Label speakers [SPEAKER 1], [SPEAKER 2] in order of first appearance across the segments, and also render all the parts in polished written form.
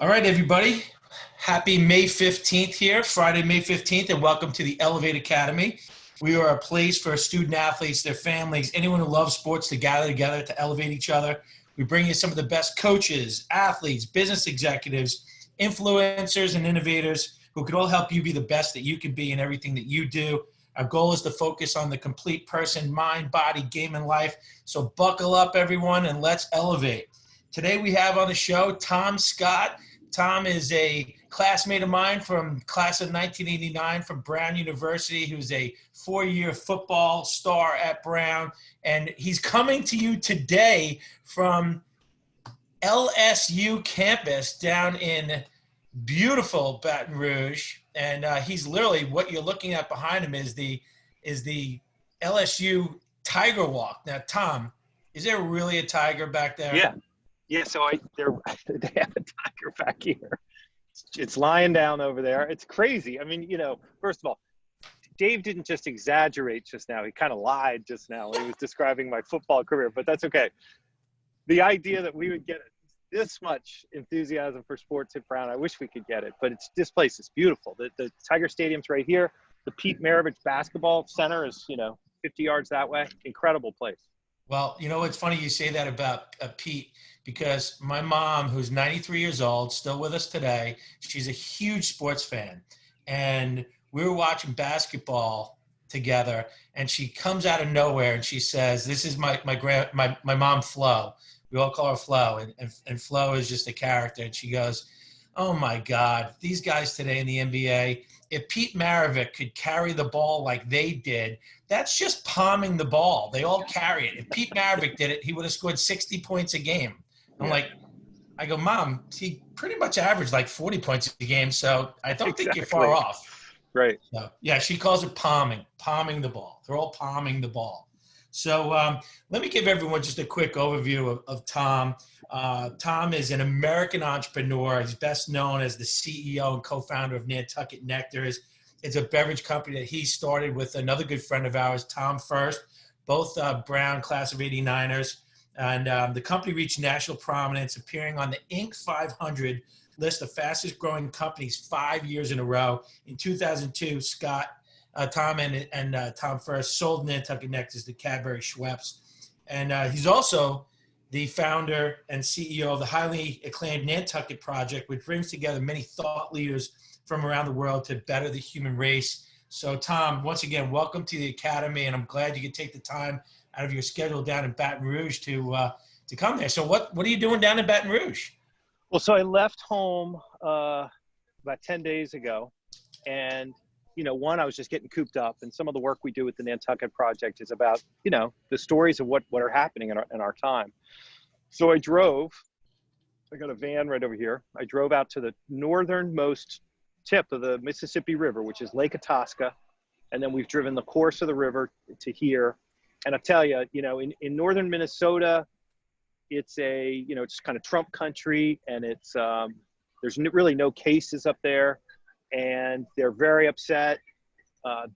[SPEAKER 1] All right, everybody. Happy May 15th here, Friday, May 15th, and welcome to the Elevate Academy. We are a place for student athletes, their families, anyone who loves sports to gather together to elevate each other. We bring you some of the best coaches, athletes, business executives, influencers, and innovators who can all help you be the best that you can be in everything that you do. Our goal is to focus on the complete person, mind, body, game, and life. So buckle up, everyone, and let's elevate. Today we have on the show Tom Scott. Tom is a classmate of mine from class of 1989 from Brown University, who's a four-year football star at Brown. And he's coming to you today from LSU campus down in beautiful Baton Rouge. And he's literally, what you're looking at behind him is the LSU Tiger Walk. Now, Tom, is there really a tiger back there?
[SPEAKER 2] Yeah. Yeah, so they have a tiger back here. It's lying down over there. It's crazy. I mean, first of all, Dave didn't just exaggerate just now. He kind of lied just now when he was describing my football career, but that's okay. The idea that we would get this much enthusiasm for sports at Brown, I wish we could get it, but this place is beautiful. The Tiger Stadium's right here. The Pete Maravich Basketball Center is, 50 yards that way. Incredible place.
[SPEAKER 1] Well, it's funny you say that about Pete, because my mom, who's 93 years old, still with us today, she's a huge sports fan. And we were watching basketball together, and she comes out of nowhere and she says, "This is my mom, Flo." We all call her Flo, and Flo is just a character. And she goes, "Oh my God, these guys today in the NBA, if Pete Maravich could carry the ball like they did, that's just palming the ball. They all carry it. If Pete Maravich did it, he would have scored 60 points a game." I go, "Mom, he pretty much averaged like 40 points a game, so I don't think you're far off."
[SPEAKER 2] Right.
[SPEAKER 1] So, yeah, she calls it palming the ball. They're all palming the ball. So let me give everyone just a quick overview of Tom. Tom is an American entrepreneur. He's best known as the CEO and co-founder of Nantucket Nectars. It's a beverage company that he started with another good friend of ours, Tom First, both Brown class of 89ers. And the company reached national prominence, appearing on the Inc. 500 list of fastest growing companies 5 years in a row. In 2002, Tom and Tom First sold Nantucket Nectars to Cadbury Schweppes. And he's also the founder and CEO of the highly acclaimed Nantucket Project, which brings together many thought leaders from around the world to better the human race. So, Tom, once again, welcome to the Academy, and I'm glad you could take the time out of your schedule down in Baton Rouge to come there. So what are you doing down in Baton Rouge?
[SPEAKER 2] Well, so I left home about 10 days ago, and I was just getting cooped up, and some of the work we do with the Nantucket Project is about, the stories of what are happening in our time. So I got a van right over here. I drove out to the northernmost tip of the Mississippi River, which is Lake Itasca. And then we've driven the course of the river to here. And I tell you, in northern Minnesota, it's it's kind of Trump country, and it's, there's really no cases up there. And they're very upset.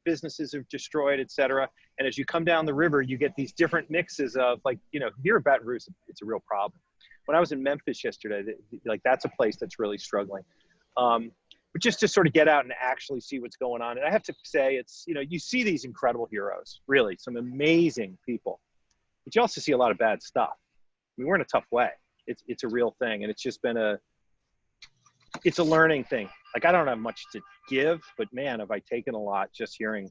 [SPEAKER 2] Businesses are destroyed, et cetera. And as you come down the river, you get these different mixes of here at Baton Rouge, it's a real problem. When I was in Memphis yesterday, that's a place that's really struggling. But just to sort of get out and actually see what's going on. And I have to say, it's, you see these incredible heroes, really, some amazing people. But you also see a lot of bad stuff. I mean, we're in a tough way. It's a real thing. And it's just been it's a learning thing. I don't have much to give, but man, have I taken a lot just hearing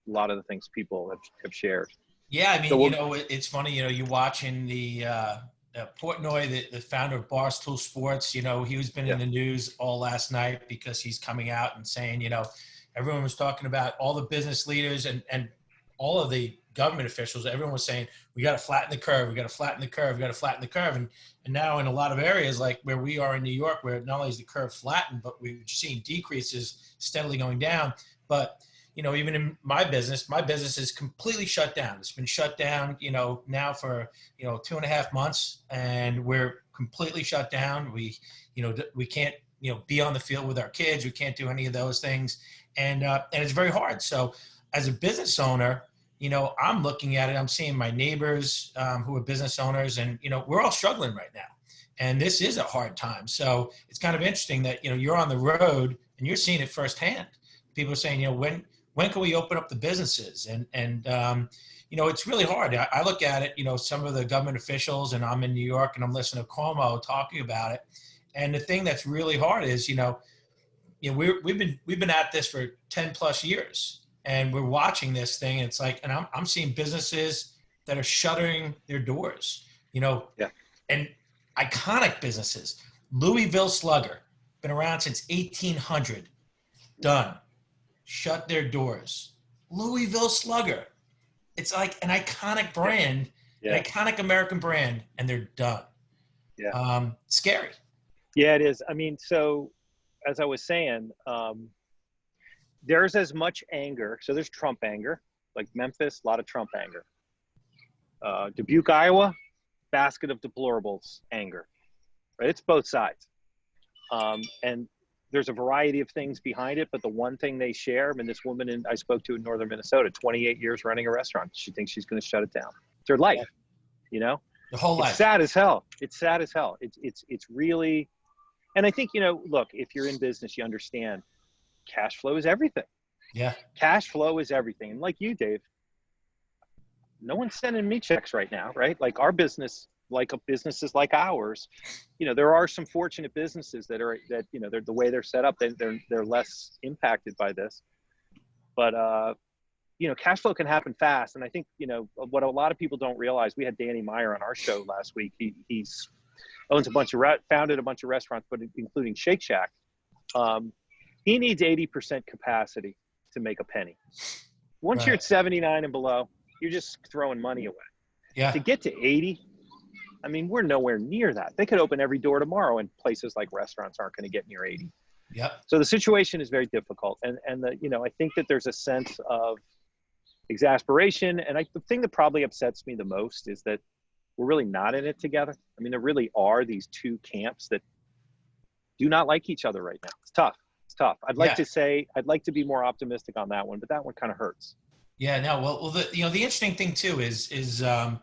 [SPEAKER 2] a lot of the things people have shared.
[SPEAKER 1] Yeah, I mean, it's funny, you're watching the Portnoy, the founder of Barstool Sports, he's been in the news all last night because he's coming out and saying, everyone was talking about all the business leaders and all of the government officials. Everyone was saying, we got to flatten the curve. We got to flatten the curve. We got to flatten the curve. And now in a lot of areas, like where we are in New York, where not only is the curve flattened, but we've seen decreases steadily going down. But, even in my business is completely shut down. It's been shut down, now for, 2.5 months, and we're completely shut down. We can't, be on the field with our kids. We can't do any of those things. And it's very hard. So as a business owner, I'm looking at it. I'm seeing my neighbors who are business owners, and, we're all struggling right now. And this is a hard time. So it's kind of interesting that, you're on the road and you're seeing it firsthand. People are saying, when can we open up the businesses? And it's really hard. I look at it, some of the government officials, and I'm in New York and I'm listening to Cuomo talking about it. And the thing that's really hard is, we've been at this for 10 plus years, and we're watching this thing. And it's like, and I'm seeing businesses that are shuttering their doors,
[SPEAKER 2] Yeah.
[SPEAKER 1] and iconic businesses. Louisville Slugger, been around since 1800, done, shut their doors. Louisville Slugger. It's like an iconic brand, an iconic American brand, and they're done.
[SPEAKER 2] Yeah.
[SPEAKER 1] Scary.
[SPEAKER 2] Yeah, it is. I mean, so as I was saying, there's as much anger. So there's Trump anger, like Memphis, a lot of Trump anger. Dubuque, Iowa, basket of deplorables anger, right? It's both sides. And there's a variety of things behind it, but the one thing they share, and this woman I spoke to in northern Minnesota, 28 years running a restaurant, she thinks she's going to shut it down. It's her life,
[SPEAKER 1] The whole life.
[SPEAKER 2] It's sad as hell. It's sad as hell. It's really, and I think, look, if you're in business, you understand cash flow is everything.
[SPEAKER 1] Yeah.
[SPEAKER 2] Cash flow is everything. And like you, Dave, no one's sending me checks right now, right? Like our business, like businesses like ours, there are some fortunate businesses that they're the way they're set up, they're less impacted by this. But cash flow can happen fast. And I think, what a lot of people don't realize, we had Danny Meyer on our show last week. He's owns founded a bunch of restaurants, but including Shake Shack. He needs 80% capacity to make a penny. Once you're at 79 and below, you're just throwing money away.
[SPEAKER 1] Yeah.
[SPEAKER 2] To get to 80, I mean, we're nowhere near that. They could open every door tomorrow, and places like restaurants aren't going to get near 80.
[SPEAKER 1] Yep.
[SPEAKER 2] So the situation is very difficult. And I think that there's a sense of exasperation. And the thing that probably upsets me the most is that we're really not in it together. I mean, there really are these two camps that do not like each other right now. It's tough. I'd like to be more optimistic on that one, but that one kind of hurts.
[SPEAKER 1] Yeah, no, well, the interesting thing too is I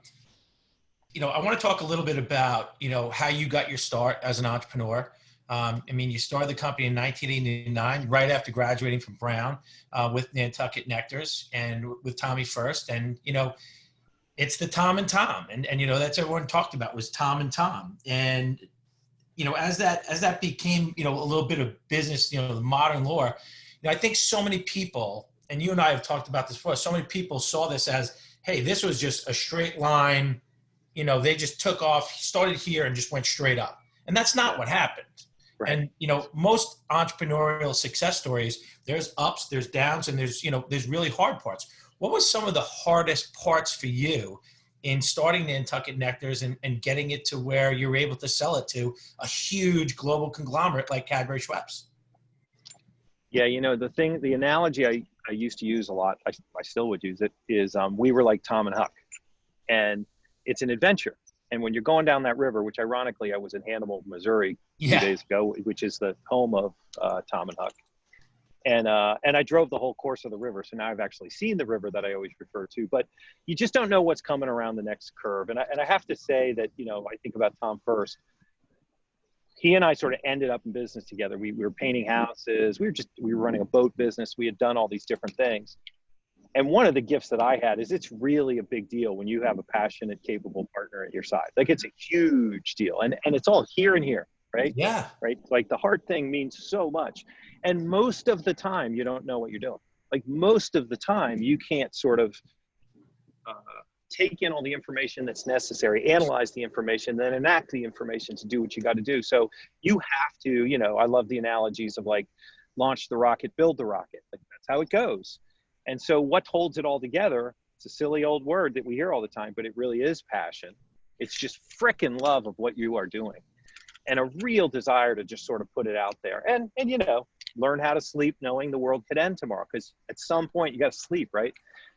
[SPEAKER 1] want to talk a little bit about, how you got your start as an entrepreneur. You started the company in 1989, right after graduating from Brown, with Nantucket Nectars and with Tommy First. And, it's the Tom and Tom. And that's everyone talked about, was Tom and Tom. And, as that became, a little bit of business, the modern lore, I think so many people, and you and I have talked about this before, so many people saw this as, hey, this was just a straight line. They just took off, started here and just went straight up. And that's not what happened. Right. And, most entrepreneurial success stories, there's ups, there's downs, and there's really hard parts. What was some of the hardest parts for you in starting Nantucket Nectars and getting it to where you were able to sell it to a huge global conglomerate like Cadbury Schweppes?
[SPEAKER 2] Yeah, the analogy I used to use a lot, I still would use it, is we were like Tom and Huck. And it's an adventure. And when you're going down that river, which ironically I was in Hannibal, Missouri 2 days ago, which is the home of Tom and Huck. And I drove the whole course of the river. So now I've actually seen the river that I always refer to, but you just don't know what's coming around the next curve. And I have to say that, I think about Tom first. He and I sort of ended up in business together. We were painting houses. We were running a boat business. We had done all these different things. And one of the gifts that I had is it's really a big deal when you have a passionate, capable partner at your side. Like, it's a huge deal. And it's all here and here, right?
[SPEAKER 1] Yeah.
[SPEAKER 2] Right. Like, the hard thing means so much. And most of the time you don't know what you're doing. Like, most of the time you can't sort of take in all the information that's necessary, analyze the information, then enact the information to do what you got to do. So you have to, I love the analogies of like launch the rocket, build the rocket. Like, that's how it goes. And so what holds it all together, it's a silly old word that we hear all the time, but it really is passion. It's just frickin' love of what you are doing and a real desire to just sort of put it out there and learn how to sleep knowing the world could end tomorrow. Because at some point you got to sleep, right?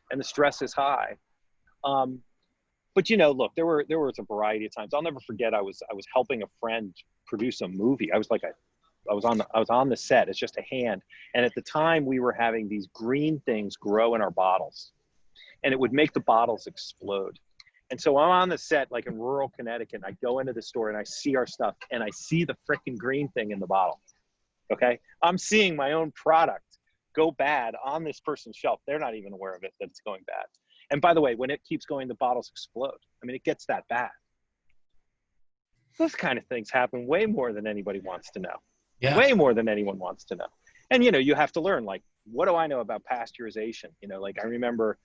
[SPEAKER 2] And the stress is high. But look, there was a variety of times. I'll never forget. I was helping a friend produce a movie. I was on the set. It's just a hand. And at the time we were having these green things grow in our bottles, and it would make the bottles explode. And so I'm on the set, like in rural Connecticut, and I go into the store and I see our stuff and I see the freaking green thing in the bottle. Okay. I'm seeing my own product go bad on this person's shelf. They're not even aware of it, that it's going bad. And by the way, when it keeps going, the bottles explode. I mean, it gets that bad. Those kind of things happen way more than anybody wants to know.
[SPEAKER 1] Yeah.
[SPEAKER 2] Way more than anyone wants to know. And, you know, you have to learn, like, what do I know about pasteurization? You know, like I remember,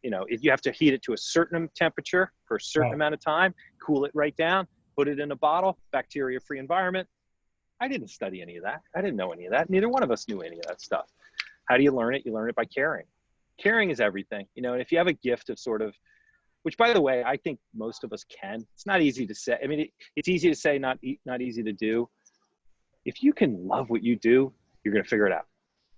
[SPEAKER 2] you know, if you have to heat it to a certain temperature for a certain amount of time, cool it right down, put it in a bottle, bacteria-free environment. I didn't study any of that. I didn't know any of that. Neither one of us knew any of that stuff. How do you learn it? You learn it by caring. Caring is everything. You know, and if you have a gift of sort of, which by the way, I think most of us can. It's not easy to say. I mean, it's easy to say, not easy to do. If you can love what you do, you're going to figure it out.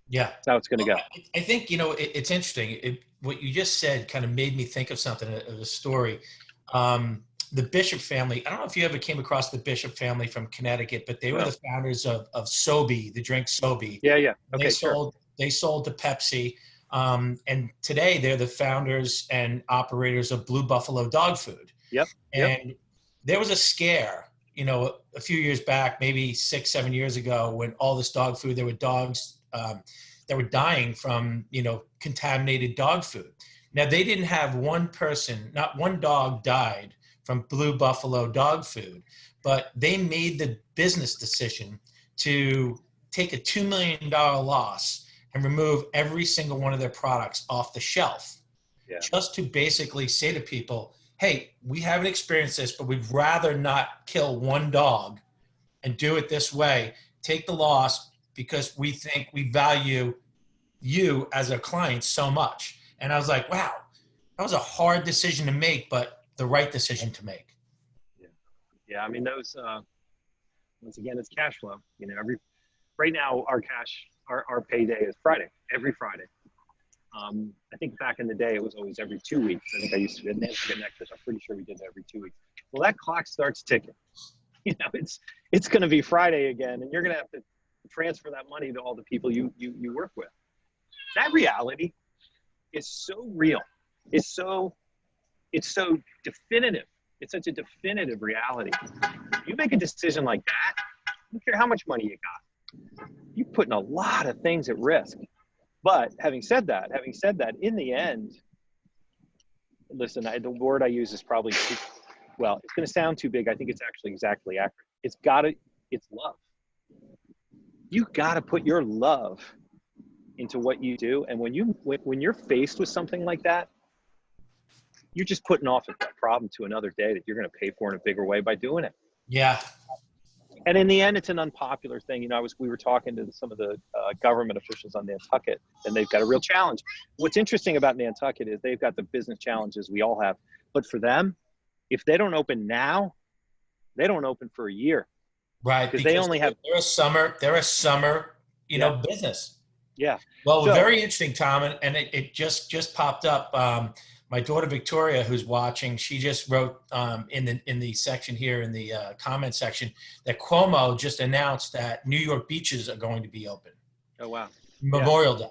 [SPEAKER 1] Yeah.
[SPEAKER 2] That's how it's going to go.
[SPEAKER 1] I think, you know, it's interesting. What you just said kind of made me think of something, of a story. The Bishop family, I don't know if you ever came across the Bishop family from Connecticut, but they were the founders of Sobe, the drink Sobe.
[SPEAKER 2] Yeah, yeah. Okay,
[SPEAKER 1] They sold to Pepsi. And today they're the founders and operators of Blue Buffalo Dog Food.
[SPEAKER 2] Yep.
[SPEAKER 1] And there was a scare, you know, a few years back, maybe 6-7 years ago, when all this dog food, there were dogs that were dying from, you know, contaminated dog food. Now, they didn't have one person, not one dog died from Blue Buffalo Dog Food, but they made the business decision to take a $2 million loss and remove every single one of their products off the shelf, just to basically say to people, hey, we haven't experienced this, but we'd rather not kill one dog and do it this way. Take the loss because we think we value you as a client so much. And I was like, wow, that was a hard decision to make, but the right decision to make.
[SPEAKER 2] Yeah. I mean, those, once again, it's cash flow. You know, right now our payday is Friday, every Friday. I think back in the day, it was always every 2 weeks. I think I used to be at Nantucket Nectars. I'm pretty sure we did it every 2 weeks. Well, that clock starts ticking. You know, it's going to be Friday again, and you're going to have to transfer that money to all the people you work with. That reality is so real. It's so definitive. It's such a definitive reality. You make a decision like that, I don't care how much money you got. You're putting a lot of things at risk. But having said that, in the end, listen, the word I use is probably well, it's going to sound too big. I think it's actually exactly accurate. It's love. You got to put your love into what you do. And when you're faced with something like that, you're just putting off that problem to another day that you're going to pay for in a bigger way by doing it.
[SPEAKER 1] Yeah.
[SPEAKER 2] And in the end, it's an unpopular thing. You know, we were talking to some of the government officials on Nantucket, and they've got a real challenge. What's interesting about Nantucket is they've got the business challenges we all have. But for them, if they don't open now, they don't open for a year.
[SPEAKER 1] Right.
[SPEAKER 2] Because they only have.
[SPEAKER 1] They're a summer, you know, business.
[SPEAKER 2] Yeah.
[SPEAKER 1] Well, very interesting, Tom. And it just popped up. My daughter Victoria, who's watching, she just wrote in the section here in the comment section that Cuomo just announced that New York beaches are going to be open.
[SPEAKER 2] Oh wow!
[SPEAKER 1] Memorial Day.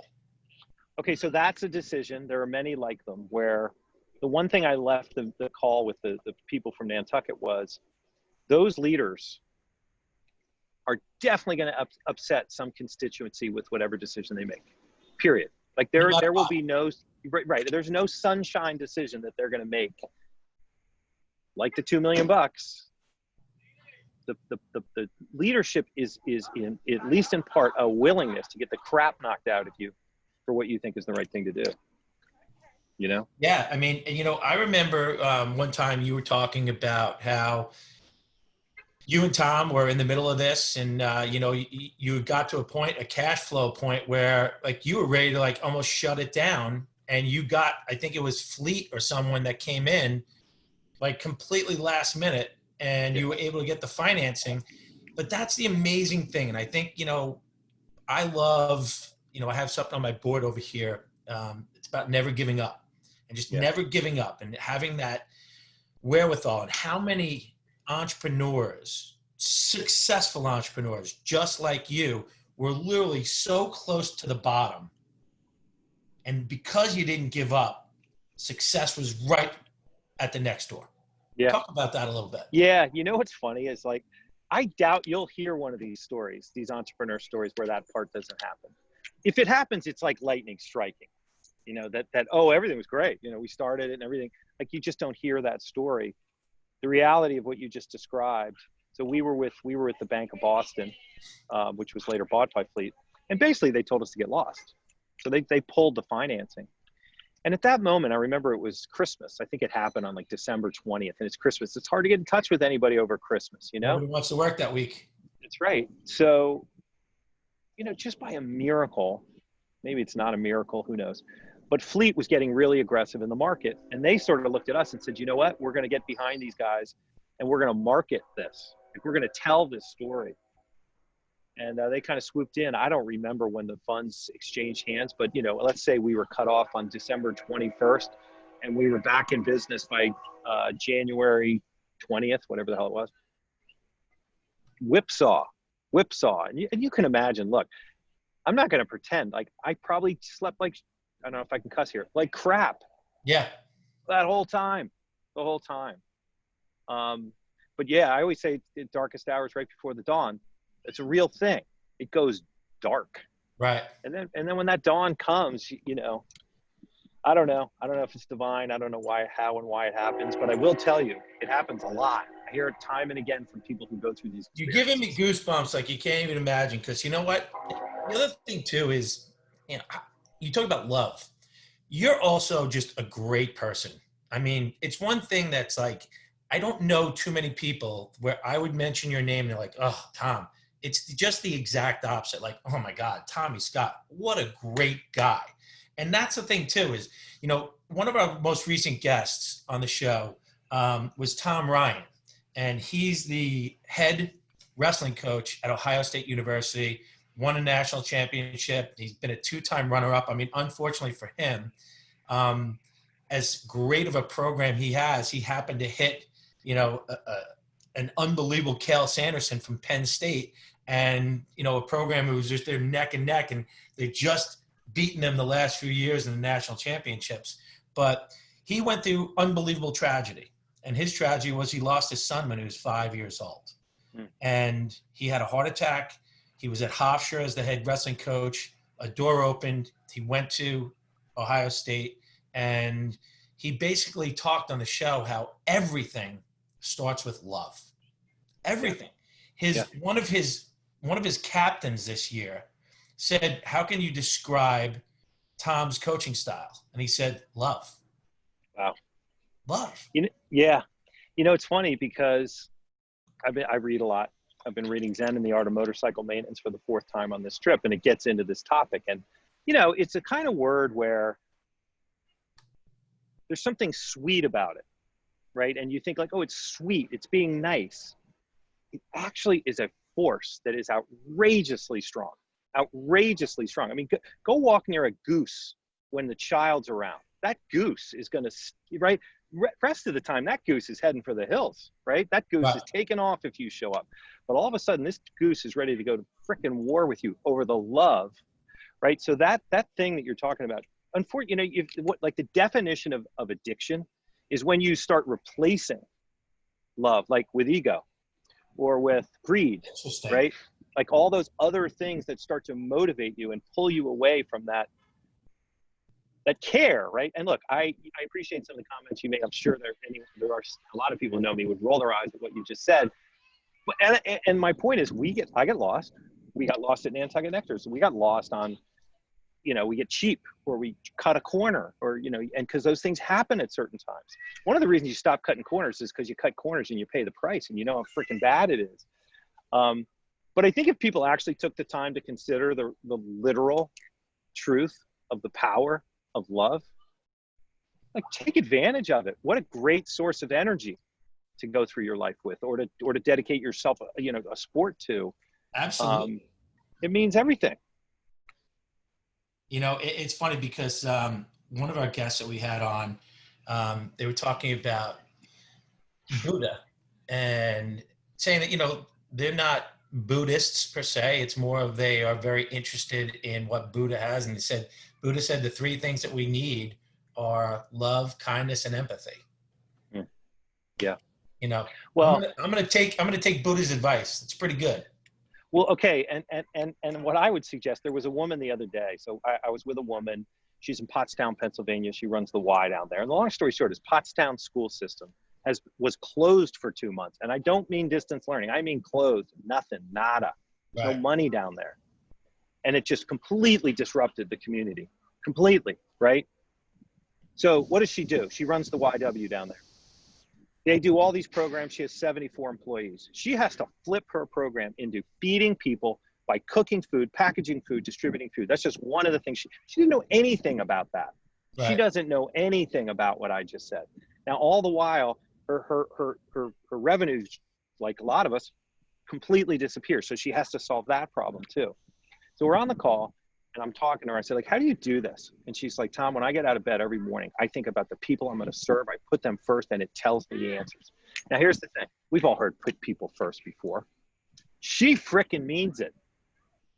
[SPEAKER 2] Okay, so that's a decision. There are many like them. Where the one thing I left the call with the people from Nantucket was those leaders are definitely going to upset some constituency with whatever decision they make. Period. Like there will be no. Right. There's no sunshine decision that they're going to make. Like the $2 million, the leadership is in, at least in part, a willingness to get the crap knocked out of you for what you think is the right thing to do. You know?
[SPEAKER 1] Yeah. I mean, you know, I remember one time you were talking about how you and Tom were in the middle of this, and you know, you got to a cash flow point where like you were ready to like almost shut it down. And you got, I think it was Fleet or someone that came in like completely last minute, and you were able to get the financing. But that's the amazing thing. And I think, you know, I love, you know, I have something on my board over here. It's about never giving up and just never giving up and having that wherewithal. And how many entrepreneurs, successful entrepreneurs, just like you, were literally so close to the bottom. And because you didn't give up, success was right at the next door.
[SPEAKER 2] Yeah.
[SPEAKER 1] Talk about that a little bit.
[SPEAKER 2] Yeah. You know what's funny is like, I doubt you'll hear one of these stories, these entrepreneur stories where that part doesn't happen. If it happens, it's like lightning striking, you know, oh, everything was great. You know, we started it and everything. Like, you just don't hear that story. The reality of what you just described. So we were with the Bank of Boston, which was later bought by Fleet. And basically they told us to get lost. So they pulled the financing. And at that moment, I remember it was Christmas. I think it happened on like December 20th, and it's Christmas. It's hard to get in touch with anybody over Christmas, you know?
[SPEAKER 1] Nobody wants to work that week.
[SPEAKER 2] That's right. So, you know, just by a miracle, maybe it's not a miracle, who knows? But Fleet was getting really aggressive in the market, and they sort of looked at us and said, you know what? We're going to get behind these guys, and we're going to market this. Like, we're going to tell this story. And they kind of swooped in. I don't remember when the funds exchanged hands, but, you know, let's say we were cut off on December 21st and we were back in business by January 20th, whatever the hell it was. Whipsaw. And you can imagine, look, I'm not going to pretend. Like, I probably slept like, I don't know if I can cuss here, like crap.
[SPEAKER 1] Yeah.
[SPEAKER 2] The whole time. But yeah, I always say the darkest hours right before the dawn. It's a real thing. It goes dark.
[SPEAKER 1] Right.
[SPEAKER 2] And then when that dawn comes, you know, I don't know if it's divine. I don't know how and why it happens, but I will tell you, it happens a lot. I hear it time and again from people who go through these
[SPEAKER 1] You're giving me goosebumps like you can't even imagine, because you know what? The other thing too is, you know, you talk about love. You're also just a great person. I mean, it's one thing that's like, I don't know too many people where I would mention your name and they're like, oh, Tom. It's just the exact opposite. Like, oh my God, Tommy Scott, what a great guy. And that's the thing too, is, you know, one of our most recent guests on the show was Tom Ryan. And he's the head wrestling coach at Ohio State University, won a national championship. He's been a 2-time runner-up. I mean, unfortunately for him, as great of a program he has, he happened to hit, you know, an unbelievable Cale Sanderson from Penn State, and, you know, a program who was just their neck and neck, and they just beaten them the last few years in the national championships. But he went through unbelievable tragedy, and his tragedy was he lost his son when he was 5 years old. And he had a heart attack. He was at Hofstra as the head wrestling coach. A door opened. He went to Ohio State, and he basically talked on the show how everything starts with love. Everything. One of his captains this year said, how can you describe Tom's coaching style? And he said, love.
[SPEAKER 2] Wow.
[SPEAKER 1] Love.
[SPEAKER 2] Yeah. You know, it's funny because I read a lot. I've been reading Zen and the Art of Motorcycle Maintenance for the 4th time on this trip, and it gets into this topic. And, you know, it's a kind of word where there's something sweet about it, right? And you think like, oh, it's sweet, it's being nice. It actually is a force that is outrageously strong. I mean, go walk near a goose when the child's around. That goose is going to, right? Rest of the time, that goose is heading for the hills, right? That goose is taking off if you show up. But all of a sudden, this goose is ready to go to frickin' war with you over the love, right? So that thing that you're talking about, unfortunately, you know, like the definition of addiction is when you start replacing love, like with ego or with greed, right? Like all those other things that start to motivate you and pull you away from that care, right? And look, I appreciate some of the comments you made. I'm sure there are a lot of people who know me would roll their eyes at what you just said. But and my point is, I get lost. We got lost at Nantucket Nectars. We got lost on, you know, we get cheap, or we cut a corner, or, you know, and because those things happen at certain times. One of the reasons you stop cutting corners is because you cut corners and you pay the price, and you know how freaking bad it is. But I think if people actually took the time to consider the literal truth of the power of love, like, take advantage of it. What a great source of energy to go through your life with, or to dedicate yourself, you know, a sport to.
[SPEAKER 1] Absolutely.
[SPEAKER 2] It means everything.
[SPEAKER 1] You know, it's funny because one of our guests that we had on, they were talking about Buddha and saying that, you know, they're not Buddhists per se. It's more of they are very interested in what Buddha has. And Buddha said the 3 things that we need are love, kindness, and empathy.
[SPEAKER 2] Yeah.
[SPEAKER 1] You know,
[SPEAKER 2] Well,
[SPEAKER 1] I'm gonna take Buddha's advice. It's pretty good.
[SPEAKER 2] well, okay. And what I would suggest, there was a woman the other day. So I was with a woman. She's in Pottstown, Pennsylvania. She runs the Y down there. And the long story short is Pottstown school system was closed for 2 months. And I don't mean distance learning. I mean closed. Nothing, nada. There's no
[SPEAKER 1] Right.
[SPEAKER 2] money down there. And it just completely disrupted the community. Completely, right? So what does she do? She runs the YW down there. They do all these programs. She has 74 employees. She has to flip her program into feeding people by cooking food, packaging food, distributing food. That's just one of the things. She didn't know anything about that. She
[SPEAKER 1] Right.
[SPEAKER 2] doesn't know anything about what I just said. Now, all the while, her revenues, like a lot of us, completely disappear. So she has to solve that problem too. So we're on the call and I'm talking to her. I said, like, how do you do this? And she's like, Tom, when I get out of bed every morning, I think about the people I'm going to serve. I put them first and it tells me the answers. Now, here's the thing. We've all heard put people first before. She frickin' means it.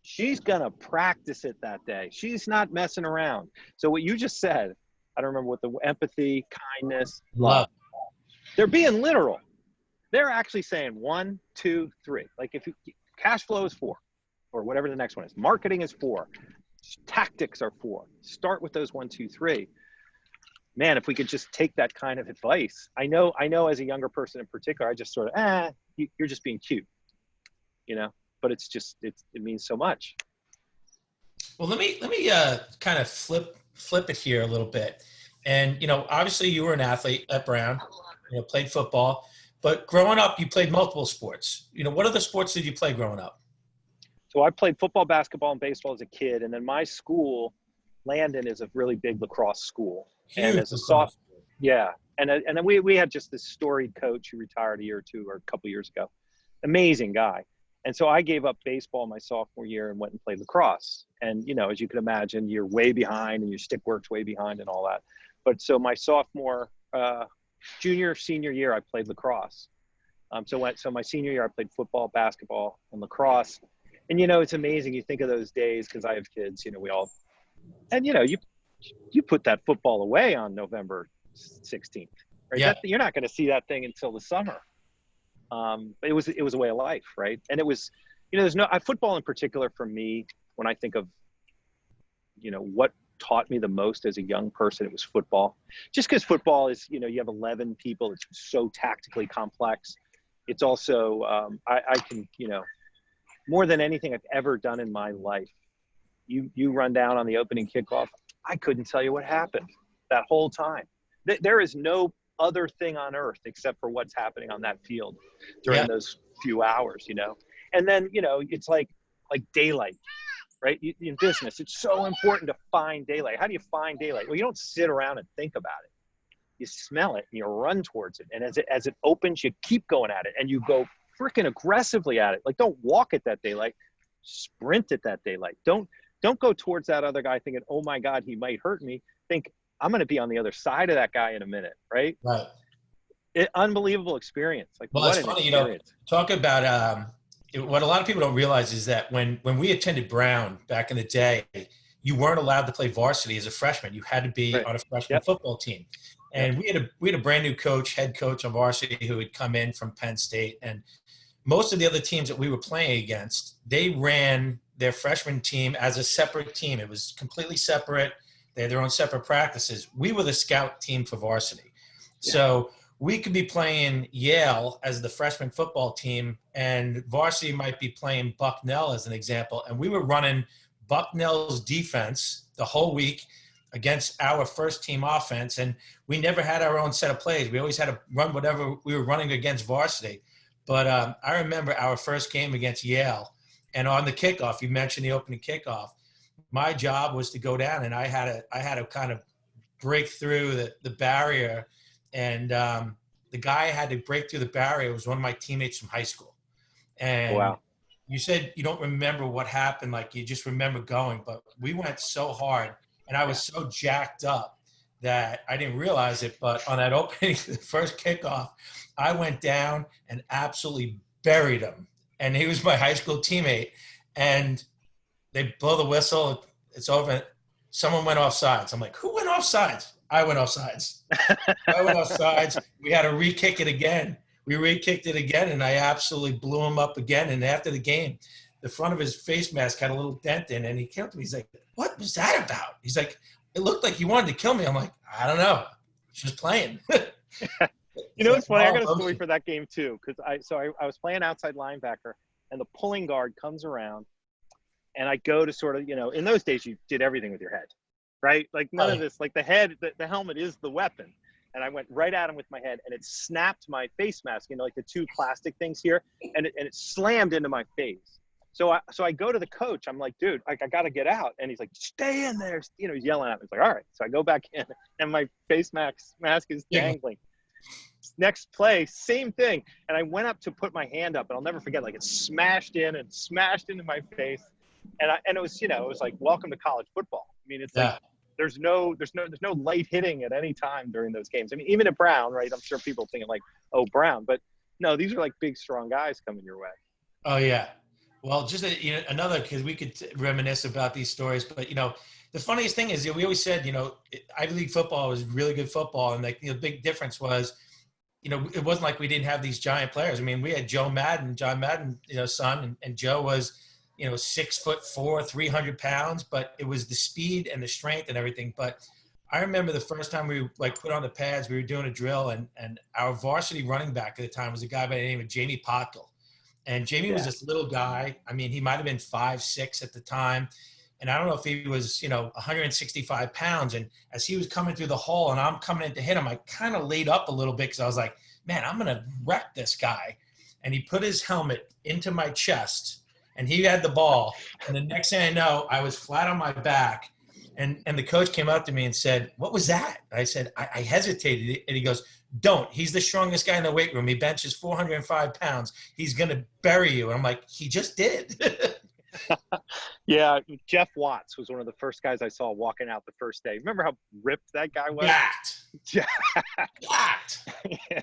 [SPEAKER 2] She's going to practice it that day. She's not messing around. So what you just said, I don't remember what the empathy, kindness, love. They're being literal. They're actually saying 1, 2, 3. Like if you, cash flow is 4 or whatever the next one is. Marketing is 4. Tactics are 4. Start with those 1, 2, 3. Man, if we could just take that kind of advice. I know as a younger person in particular, I just sort of, you're just being cute, you know, but it's just, it means so much.
[SPEAKER 1] Well, let me kind of flip it here a little bit. And you know, obviously, you were an athlete at Brown. You know, played football, but growing up, you played multiple sports. You know, what other sports did you play growing up?
[SPEAKER 2] So I played football, basketball, and baseball as a kid. And then my school, Landon, is a really big lacrosse school. And
[SPEAKER 1] Huge
[SPEAKER 2] as a
[SPEAKER 1] lacrosse.
[SPEAKER 2] yeah. And then we had just this storied coach who retired a year or two or a couple years ago. Amazing guy. And so I gave up baseball my sophomore year and went and played lacrosse. And, you know, as you can imagine, you're way behind and your stick work's way behind and all that. But so my sophomore, junior, senior year, I played lacrosse. So my senior year, I played football, basketball, and lacrosse. And, you know, it's amazing. You think of those days because I have kids, you know, we all, and, you know, you put that football away on November 16th, right?
[SPEAKER 1] Yeah.
[SPEAKER 2] You're not going to see that thing until the summer. But it was a way of life, right? And it was, you know, there's no football in particular for me. When I think of, you know, what taught me the most as a young person, it was football. Just because football is, you know, you have 11 people. It's so tactically complex. It's also I can, you know, more than anything I've ever done in my life. You run down on the opening kickoff. I couldn't tell you what happened that whole time. There is no other thing on earth except for what's happening on that field during those few hours, you know. And then, you know, it's like daylight, right? In business, it's so important to find daylight. How do you find daylight? Well, you don't sit around and think about it. You smell it and you run towards it. And as it opens, you keep going at it and you go freaking aggressively at it. Like, don't walk at that daylight, sprint at that daylight. Don't go towards that other guy thinking, oh my God, he might hurt me. Think, I'm going to be on the other side of that guy in a minute, right?
[SPEAKER 1] Right.
[SPEAKER 2] Unbelievable experience. Like,
[SPEAKER 1] Well,
[SPEAKER 2] what
[SPEAKER 1] it's
[SPEAKER 2] an
[SPEAKER 1] funny, you know,
[SPEAKER 2] experience.
[SPEAKER 1] talk about what a lot of people don't realize is that when we attended Brown back in the day, you weren't allowed to play varsity as a freshman. You had to be
[SPEAKER 2] Right.
[SPEAKER 1] on a freshman
[SPEAKER 2] Yep.
[SPEAKER 1] football team.
[SPEAKER 2] Yep.
[SPEAKER 1] And we had a brand new head coach on varsity who had come in from Penn State. And most of the other teams that we were playing against, they ran their freshman team as a separate team. It was completely separate. They had their own separate practices. We were the scout team for varsity.
[SPEAKER 2] Yeah.
[SPEAKER 1] So we could be playing Yale as the freshman football team, and varsity might be playing Bucknell as an example. And we were running Bucknell's defense the whole week against our first team offense. And we never had our own set of plays. We always had to run whatever we were running against varsity. But I remember our first game against Yale, and on the kickoff, you mentioned the opening kickoff. My job was to go down, and I had to kind of break through the barrier. And the guy had to break through the barrier was one of my teammates from high school. And
[SPEAKER 2] Wow.
[SPEAKER 1] you said you don't remember what happened, like you just remember going. But we went so hard, and I was so jacked up that I didn't realize it. But on that opening, the first kickoff, I went down and absolutely buried him. And he was my high school teammate. And they blow the whistle. It's over. Someone went off sides. I'm like, who went off sides? I went off sides. I went off sides. We had to re-kick it again. We re-kicked it again, and I absolutely blew him up again. And after the game, the front of his face mask had a little dent in it, and he came up to me. He's like, "What was that about?" He's like, "It looked like he wanted to kill me." I'm like, "I don't know. Just playing."
[SPEAKER 2] You know, it's funny. I got a story for that game too, because I was playing outside linebacker, and the pulling guard comes around, and I go to sort of, in those days you did everything with your head, right? Like none of this, like the helmet is the weapon. And I went right at him with my head, and it snapped my face mask, like the two plastic things here, and it slammed into my face. So I go to the coach. I'm like, dude, I got to get out. And he's like, stay in there. He's yelling at me. He's like, all right. So I go back in, and my face mask is dangling. Next play, same thing. And I went up to put my hand up, and I'll never forget, like it smashed in and smashed into my face. And it was, it was like, welcome to college football. I mean, it's like, there's no light hitting at any time during those games. I mean, even at Brown, right? I'm sure people thinking like, oh, Brown, but no, these are like big, strong guys coming your way.
[SPEAKER 1] Oh yeah. Well, just another, because we could reminisce about these stories, but the funniest thing is we always said, Ivy League football was really good football, and like the big difference was, it wasn't like we didn't have these giant players. I mean, we had John Madden, son, and Joe was, 6'4", 300 pounds, but it was the speed and the strength and everything. But I remember the first time we put on the pads, we were doing a drill, and our varsity running back at the time was a guy by the name of Jamie Potkel. And Jamie was this little guy. I mean, he might have been 5'6" at the time. And I don't know if he was, 165 pounds. And as he was coming through the hole and I'm coming in to hit him, I kind of laid up a little bit because I was like, man, I'm going to wreck this guy. And he put his helmet into my chest, and he had the ball. And the next thing I know, I was flat on my back. And the coach came up to me and said, what was that? And I said, I hesitated. And he goes, don't. He's the strongest guy in the weight room. He benches 405 pounds. He's going to bury you. And I'm like, he just did.
[SPEAKER 2] Yeah, Jeff Watts was one of the first guys I saw walking out the first day. Remember how ripped that guy was?
[SPEAKER 1] Jacked. Yeah.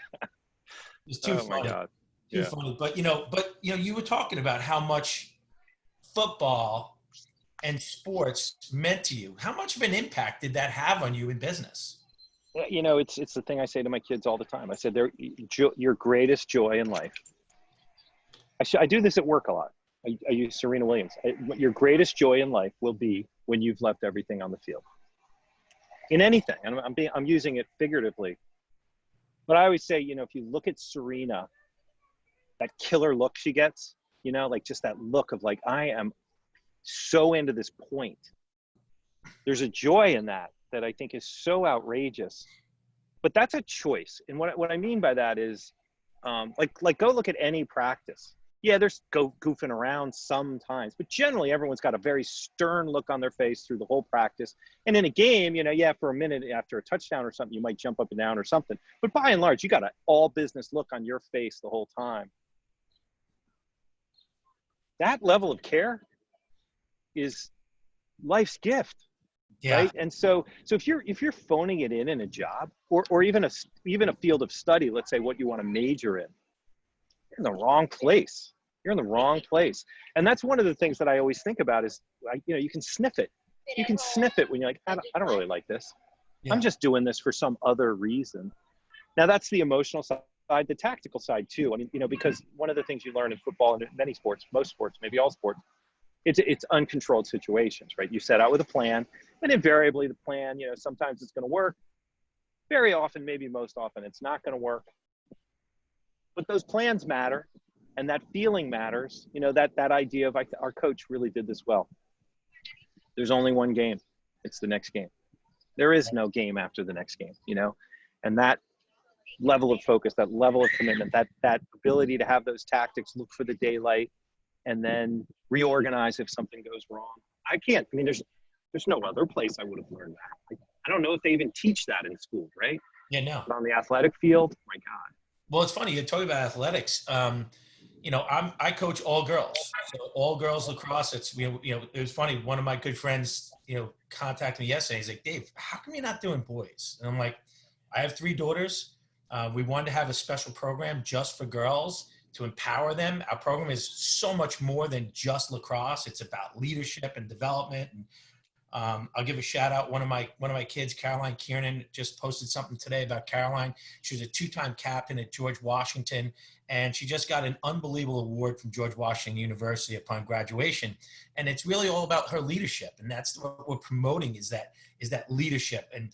[SPEAKER 1] It's too funny.
[SPEAKER 2] My God.
[SPEAKER 1] Too funny. But you were talking about how much football and sports meant to you. How much of an impact did that have on you in business?
[SPEAKER 2] It's the thing I say to my kids all the time. I said, they're your greatest joy in life. I do this at work a lot. I use Serena Williams. Your greatest joy in life will be when you've left everything on the field. In anything, and I'm using it figuratively. But I always say, if you look at Serena, that killer look she gets, like just that look of like, I am so into this point. There's a joy in that I think is so outrageous. But that's a choice. And what I mean by that is, like go look at any practice. Yeah, there's goofing around sometimes, but generally everyone's got a very stern look on their face through the whole practice. And in a game, for a minute after a touchdown or something, you might jump up and down or something. But by and large, you got an all business look on your face the whole time. That level of care is life's gift.
[SPEAKER 1] Yeah.
[SPEAKER 2] Right. And so if you're phoning it in a job or even a field of study, let's say what you want to major in, you're in the wrong place. You're in the wrong place. And that's one of the things that I always think about is, you can sniff it. You can sniff it when you're like, I don't really like this. Yeah. I'm just doing this for some other reason. Now that's the emotional side, the tactical side too. I mean, because one of the things you learn in football and in many sports, most sports, maybe all sports, it's uncontrolled situations, right? You set out with a plan, and invariably the plan, sometimes it's going to work. Very often, maybe most often, it's not going to work. But those plans matter, and that feeling matters. That idea of our coach really did this well. There's only one game. It's the next game. There is no game after the next game, and that level of focus, that level of commitment, that ability to have those tactics, look for the daylight, and then reorganize if something goes wrong. There's no other place I would have learned that. I don't know if they even teach that in school, right?
[SPEAKER 1] Yeah, no.
[SPEAKER 2] But on the athletic field, my God.
[SPEAKER 1] Well, it's funny. You're talking about athletics. I coach all girls. So all girls lacrosse. It's, it was funny. One of my good friends, contacted me yesterday. He's like, Dave, how come you're not doing boys? And I'm like, I have 3 daughters. We wanted to have a special program just for girls to empower them. Our program is so much more than just lacrosse. It's about leadership and development. And I'll give a shout out. One of my kids, Caroline Kiernan, just posted something today about Caroline. She was a 2-time captain at George Washington, and she just got an unbelievable award from George Washington University upon graduation. And it's really all about her leadership, and that's what we're promoting is that leadership and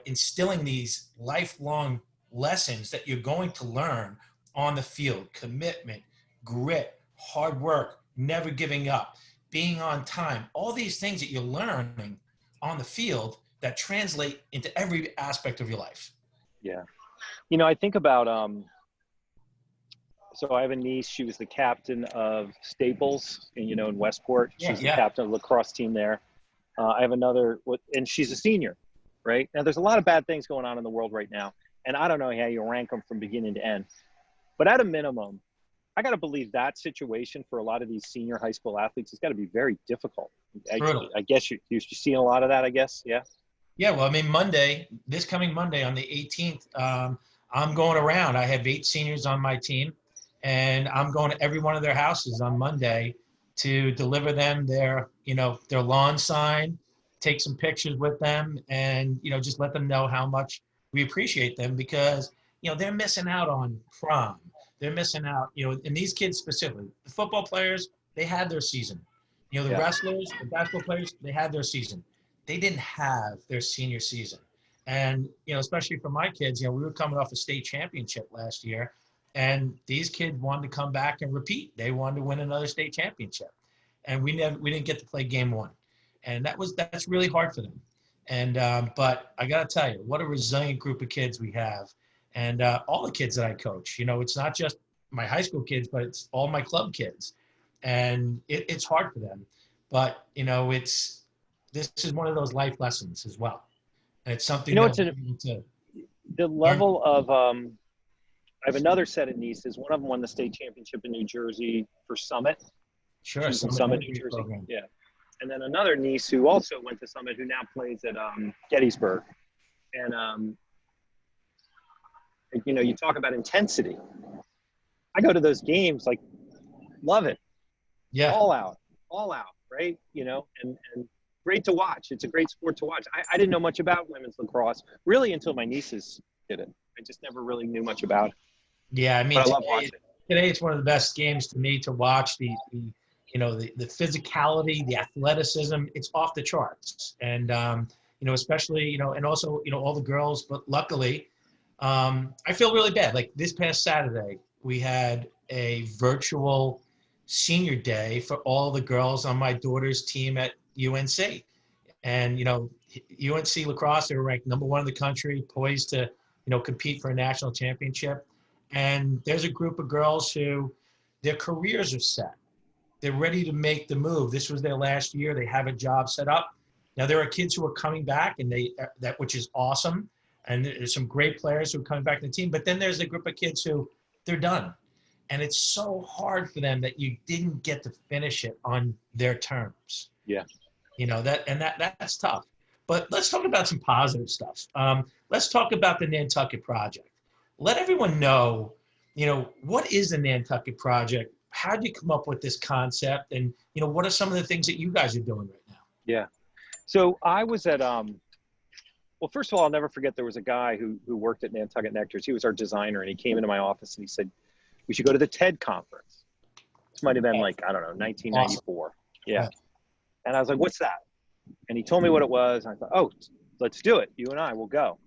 [SPEAKER 1] instilling these lifelong lessons that you're going to learn on the field: commitment, grit, hard work, never giving up, being on time, all these things that you're learning on the field that translate into every aspect of your life.
[SPEAKER 2] Yeah. I think about, so I have a niece, she was the captain of Staples in Westport. She's the captain of the lacrosse team there. I have another, and she's a senior, right? Now there's a lot of bad things going on in the world right now. And I don't know how you rank them from beginning to end, but at a minimum, I got to believe that situation for a lot of these senior high school athletes has got to be very difficult. I guess you're seeing a lot of that, I guess. Yeah.
[SPEAKER 1] Yeah. Well, I mean, this coming Monday on the 18th, I'm going around. I have 8 seniors on my team, and I'm going to every one of their houses on Monday to deliver them their lawn sign, take some pictures with them, and, just let them know how much we appreciate them because, they're missing out on prom. They're missing out, and these kids specifically, the football players, they had their season. The wrestlers, the basketball players, they had their season. They didn't have their senior season. And, especially for my kids, we were coming off a state championship last year, and these kids wanted to come back and repeat. They wanted to win another state championship. And we didn't get to play game 1. And that's really hard for them. And, but I got to tell you, what a resilient group of kids we have. And all the kids that I coach, it's not just my high school kids, but it's all my club kids. And it's hard for them. But, this is one of those life lessons as well. And it's something
[SPEAKER 2] the level of I have another set of nieces. One of them won the state championship in New Jersey for Summit.
[SPEAKER 1] Sure.
[SPEAKER 2] Summit, New Jersey. Program. Yeah. And then another niece who also went to Summit, who now plays at Gettysburg. And you talk about intensity. I go to those games, like, love it.
[SPEAKER 1] Yeah.
[SPEAKER 2] All out, right? And great to watch. It's a great sport to watch. I didn't know much about women's lacrosse really until my nieces did it. I just never really knew much about it.
[SPEAKER 1] Yeah, I mean,
[SPEAKER 2] I love watching.
[SPEAKER 1] Today it's one of the best games to me to watch. The physicality, the athleticism, it's off the charts. And, especially, and also, all the girls, but luckily, I feel really bad. Like this past Saturday, we had a virtual senior day for all the girls on my daughter's team at UNC. And, UNC lacrosse, they were ranked #1 in the country, poised to, compete for a national championship. And there's a group of girls who their careers are set. They're ready to make the move. This was their last year. They have a job set up. Now there are kids who are coming back, and which is awesome. And there's some great players who are coming back to the team. But then there's a group of kids who they're done. And it's so hard for them that you didn't get to finish it on their terms.
[SPEAKER 2] Yeah.
[SPEAKER 1] That's tough. But let's talk about some positive stuff. Let's talk about the Nantucket Project. Let everyone know, what is the Nantucket Project? How did you come up with this concept? And, what are some of the things that you guys are doing right now?
[SPEAKER 2] Yeah. So I was at, well, first of all, I'll never forget there was a guy who worked at Nantucket Nectars. He was our designer, and he came into my office and he said, we should go to the TED conference. This might have been 1994. Awesome. Yeah. And I was like, what's that? And he told me what it was. And I thought, oh, let's do it. You and I will go.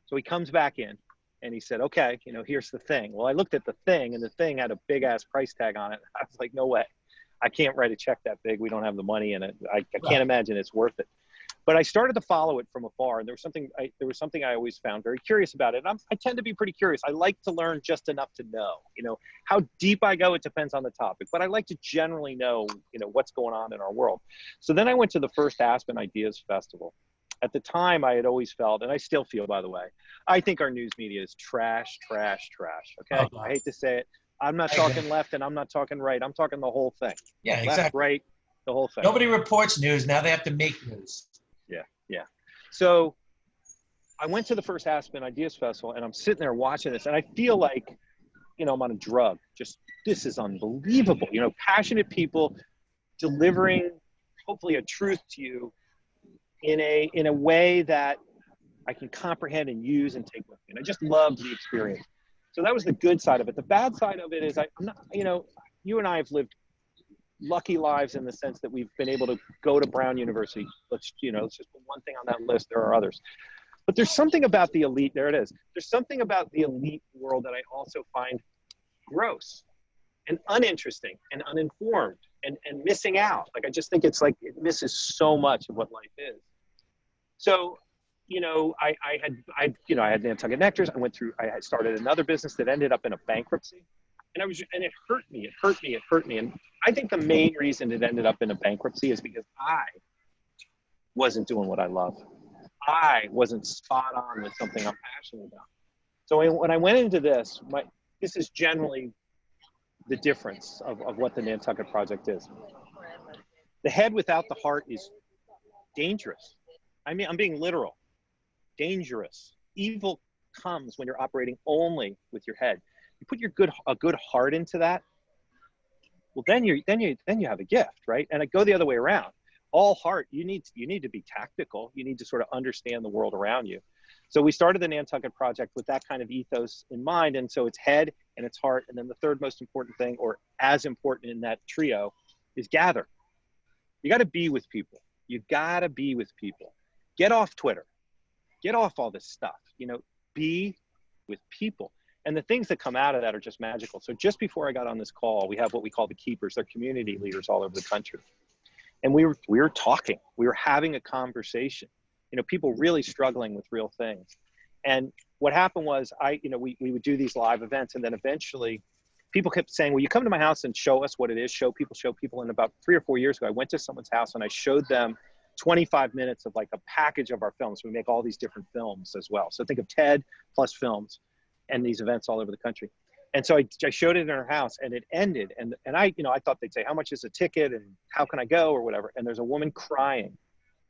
[SPEAKER 2] So he comes back in and he said, okay, here's the thing. Well, I looked at the thing, and the thing had a big ass price tag on it. I was like, no way. I can't write a check that big. We don't have the money in it. I can't imagine it's worth it. But I started to follow it from afar, and there was something I always found very curious about it. I tend to be pretty curious. I like to learn just enough to know. How deep I go, it depends on the topic. But I like to generally know, what's going on in our world. So then I went to the first Aspen Ideas Festival. At the time, I had always felt, and I still feel, by the way, I think our news media is trash. Okay, I hate to say it. I'm not talking left, and I'm not talking right. I'm talking the whole thing.
[SPEAKER 1] Yeah,
[SPEAKER 2] left,
[SPEAKER 1] exactly.
[SPEAKER 2] Right, the whole thing.
[SPEAKER 1] Nobody reports news now; they have to make news.
[SPEAKER 2] Yeah. So I went to the first Aspen Ideas Festival, and I'm sitting there watching this, and I feel like, I'm on a drug. Just, this is unbelievable. Passionate people delivering, hopefully, a truth to you in a way that I can comprehend and use and take with me. And I just loved the experience. So that was the good side of it. The bad side of it is I'm not, you know, you and I have lived lucky lives in the sense that we've been able to go to Brown University. Let's just put one thing on that list. There are others. But there's something about the elite, there it is. There's something about the elite world that I also find gross and uninteresting and uninformed and missing out. Like, I just think it's like, it misses so much of what life is. So, you know, I had Nantucket Nectars. I started another business that ended up in a bankruptcy. And it hurt me. And I think the main reason it ended up in a bankruptcy is because I wasn't doing what I love. I wasn't spot on with something I'm passionate about. So when I went into this, this is generally the difference of what the Nantucket Project is. The head without the heart is dangerous. I mean, I'm being literal. Dangerous. Evil comes when you're operating only with your head. You put a good heart into that, well, then you have a gift, right? And I go the other way around. All heart, you need to be tactical. You need to sort of understand the world around you. So we started the Nantucket Project with that kind of ethos in mind. And so it's head and it's heart. And then the third most important thing, or as important in that trio, is gather. You got to be with people. You got to be with people. Get off Twitter. Get off all this stuff. You know, be with people. And the things that come out of that are just magical. So just before I got on this call, we have what we call the keepers. They're community leaders all over the country. And we were talking, we were having a conversation, you know, people really struggling with real things. And what happened was we would do these live events, and then eventually people kept saying, will you come to my house and show us what it is? Show people. And about 3 or 4 years ago, I went to someone's house and I showed them 25 minutes of like a package of our films. We make all these different films as well. So think of TED plus films and these events all over the country. And so I showed it in her house, and it ended. And I thought they'd say, how much is a ticket and how can I go or whatever. And there's a woman crying,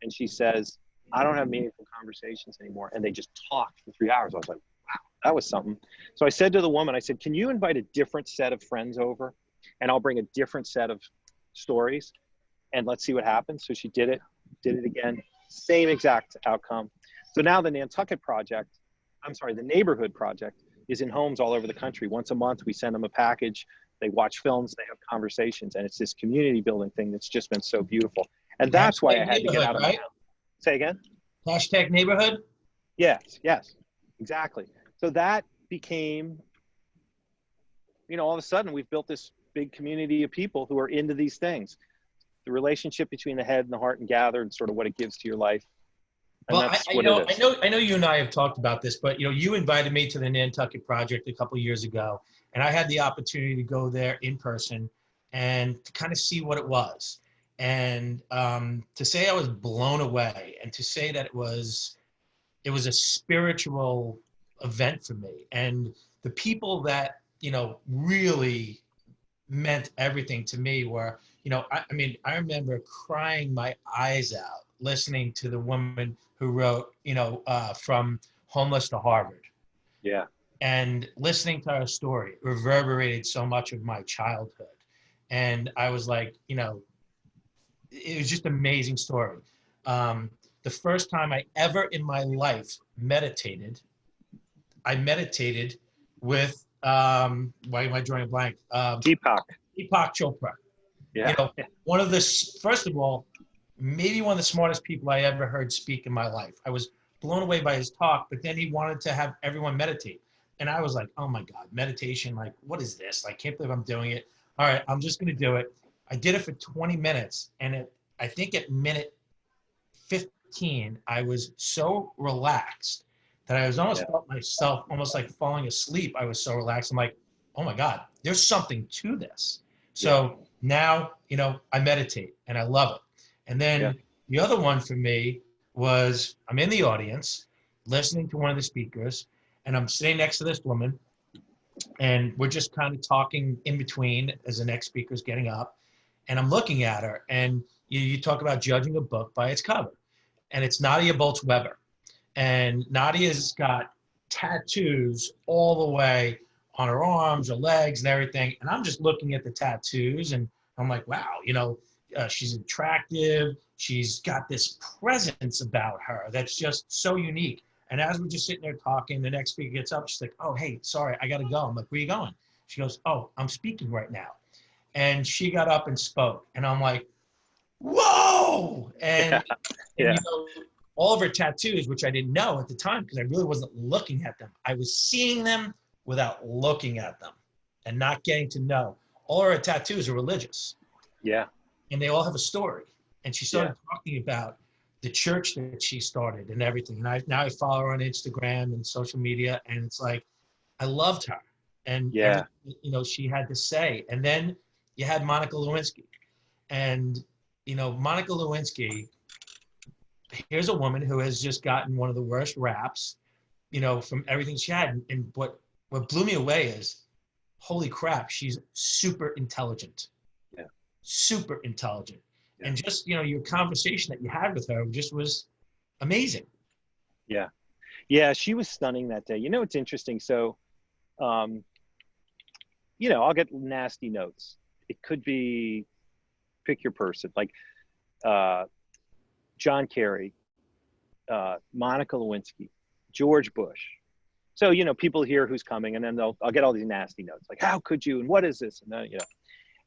[SPEAKER 2] and she says, I don't have meaningful conversations anymore. And they just talked for 3 hours. I was like, wow, that was something. So I said to the woman, I said, can you invite a different set of friends over, and I'll bring a different set of stories, and let's see what happens. So she did it again, same exact outcome. So now the Nantucket Project, the Neighborhood Project, is in homes all over the country. Once a month, we send them a package. They watch films, they have conversations, and it's this community building thing that's just been so beautiful. And that's why I had to get out of my house. Say again?
[SPEAKER 1] Hashtag neighborhood?
[SPEAKER 2] Yes, exactly. So that became, all of a sudden we've built this big community of people who are into these things. The relationship between the head and the heart and gather, and sort of what it gives to your life. And
[SPEAKER 1] well, I know you and I have talked about this, but you invited me to the Nantucket Project a couple of years ago, and I had the opportunity to go there in person and to kind of see what it was, and to say I was blown away, and to say that it was a spiritual event for me, and the people that really meant everything to me were, I remember crying my eyes out listening to the woman who wrote, From Homeless to Harvard.
[SPEAKER 2] Yeah.
[SPEAKER 1] And listening to her story reverberated so much of my childhood. And I was like, it was just an amazing story. The first time I ever in my life meditated, I meditated with, why am I drawing a blank?
[SPEAKER 2] Deepak
[SPEAKER 1] Chopra.
[SPEAKER 2] Yeah.
[SPEAKER 1] One of the, first of all, maybe one of the smartest people I ever heard speak in my life. I was blown away by his talk, but then he wanted to have everyone meditate. And I was like, oh my God, meditation, like, what is this? I can't believe I'm doing it. All right, I'm just gonna do it. I did it for 20 minutes. And I think at minute 15, I was so relaxed that I was almost felt myself almost like falling asleep. I was so relaxed. I'm like, oh my God, there's something to this. So now, I meditate and I love it. And then the other one for me was I'm in the audience listening to one of the speakers, and I'm sitting next to this woman, and we're just kind of talking in between as the next speaker's getting up, and I'm looking at her, and you talk about judging a book by its cover, and it's Nadia Bolz-Weber, and Nadia's got tattoos all the way on her arms, her legs, and everything, and I'm just looking at the tattoos, and I'm like, wow, she's attractive, She's got this presence about her that's just so unique. And as we're just sitting there talking, the next speaker gets up. She's like, "Oh, hey, sorry, I got to go." I'm like, "Where are you going?" She goes, "Oh, I'm speaking right now." And she got up and spoke. And I'm like, whoa!
[SPEAKER 2] Yeah.
[SPEAKER 1] And
[SPEAKER 2] Yeah.
[SPEAKER 1] you know, all of her tattoos, which I didn't know at the time because I really wasn't looking at them. I was seeing them without looking at them and not getting to know. All her tattoos are religious.
[SPEAKER 2] Yeah.
[SPEAKER 1] And they all have a story. And she
[SPEAKER 2] Yeah.
[SPEAKER 1] started talking about the church that she started and everything. And now I follow her on Instagram and social media, and it's like I loved her and
[SPEAKER 2] Yeah.
[SPEAKER 1] everything, she had to say. And then you had Monica Lewinsky, and Monica Lewinsky. Here's a woman who has just gotten one of the worst raps, from everything she had. And what blew me away is, holy crap, she's super intelligent.
[SPEAKER 2] Yeah.
[SPEAKER 1] Super intelligent.
[SPEAKER 2] Yeah.
[SPEAKER 1] And just, your conversation that you had with her just was amazing.
[SPEAKER 2] Yeah. Yeah. She was stunning that day. It's interesting. So, I'll get nasty notes. It could be, pick your person, like John Kerry, Monica Lewinsky, George Bush. So, people hear who's coming, and then I'll get all these nasty notes, like, how could you, and what is this? And then,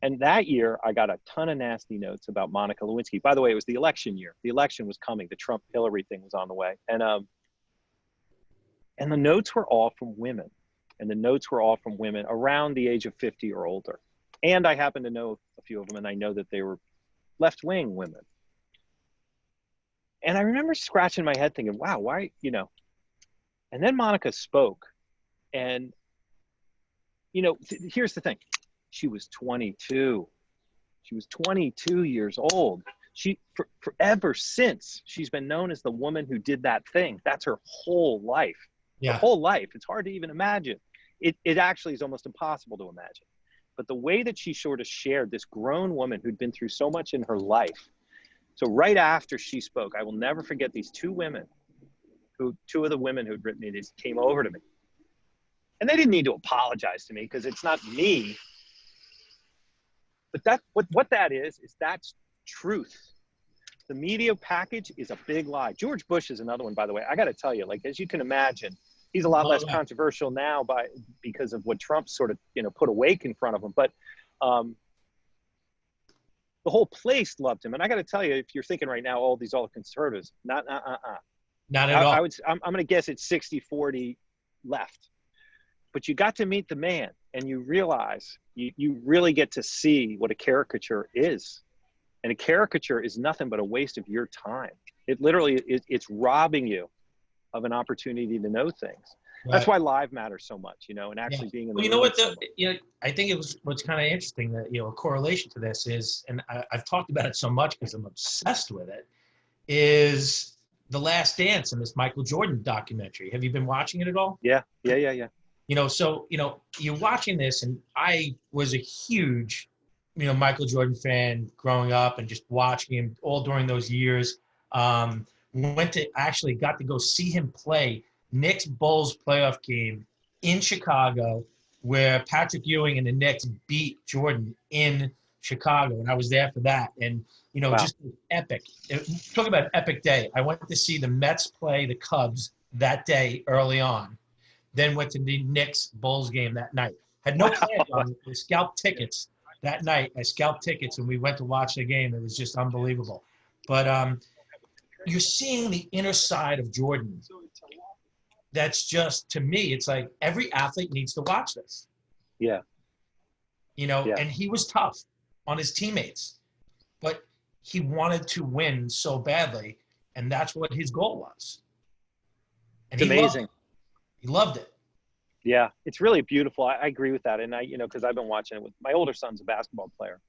[SPEAKER 2] and that year I got a ton of nasty notes about Monica Lewinsky. By the way, it was the election year. The election was coming. The Trump-Hillary thing was on the way. And the notes were all from women. And the notes were all from women around the age of 50 or older. And I happen to know a few of them, and I know that they were left-wing women. And I remember scratching my head thinking, wow, why, and then Monica spoke. And, here's the thing. She was 22. She was 22 years old. She, forever since, she's been known as the woman who did that thing. That's her whole life.
[SPEAKER 1] Yeah.
[SPEAKER 2] Her whole life. It's hard to even imagine. It actually is almost impossible to imagine. But the way that she sort of shared, this grown woman who'd been through so much in her life. So right after she spoke, I will never forget these two of the women who'd written me these came over to me. And they didn't need to apologize to me because it's not me. But what that is that's truth. The media package is a big lie. George Bush is another one, by the way. I got to tell you, like, as you can imagine, he's a lot less controversial now because of what Trump sort of, put awake in front of him. But the whole place loved him. And I got to tell you, if you're thinking right now, all conservatives, not
[SPEAKER 1] at all.
[SPEAKER 2] I'm going to guess it's 60-40 left. But you got to meet the man, and you realize you really get to see what a caricature is. And a caricature is nothing but a waste of your time. It literally it's robbing you of an opportunity to know things. Right. That's why live matters so much, and actually being in the room.
[SPEAKER 1] I think what's kind of interesting that, a correlation to this is, and I've talked about it so much because I'm obsessed with it, is The Last Dance in this Michael Jordan documentary. Have you been watching it at all?
[SPEAKER 2] Yeah.
[SPEAKER 1] So, you're watching this, and I was a huge, Michael Jordan fan growing up and just watching him all during those years. Got to go see him play Knicks Bulls playoff game in Chicago, where Patrick Ewing and the Knicks beat Jordan in Chicago. And I was there for that. And,
[SPEAKER 2] wow.
[SPEAKER 1] Just epic. Talk about epic day. I went to see the Mets play the Cubs that day early on. Then went to the Knicks Bulls game that night. Had no plans on it. I scalped tickets that night. I scalped tickets, and we went to watch the game. It was just unbelievable. But you're seeing the inner side of Jordan. That's just, to me, it's like every athlete needs to watch this.
[SPEAKER 2] Yeah.
[SPEAKER 1] And he was tough on his teammates, but he wanted to win so badly, and that's what his goal was. And
[SPEAKER 2] it's amazing.
[SPEAKER 1] He loved it.
[SPEAKER 2] Yeah, it's really beautiful. I agree with that. And because I've been watching it with my older son's a basketball player.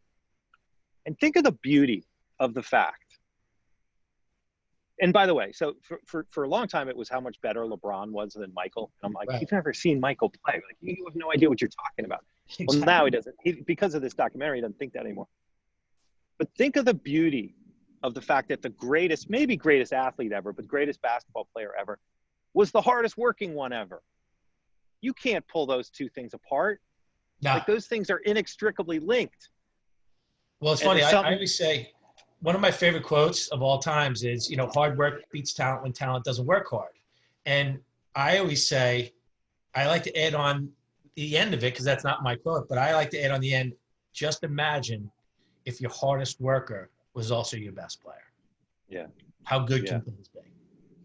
[SPEAKER 2] And think of the beauty of the fact. And by the way, so for a long time, it was how much better LeBron was than Michael. And I'm like, right. You've never seen Michael play. Like, you have no idea what you're talking about. Exactly. Well, now he doesn't. Because of this documentary, he doesn't think that anymore. But think of the beauty of the fact that the greatest, maybe greatest athlete ever, but greatest basketball player ever, was the hardest working one ever. You can't pull those two things apart. No. Like, those things are inextricably linked.
[SPEAKER 1] Well, it's funny. I always say one of my favorite quotes of all times is, hard work beats talent when talent doesn't work hard. And I always say, I like to add on the end of it, because that's not my quote, but I like to add on the end, just imagine if your hardest worker was also your best player.
[SPEAKER 2] Yeah.
[SPEAKER 1] How good
[SPEAKER 2] Yeah.
[SPEAKER 1] can things be?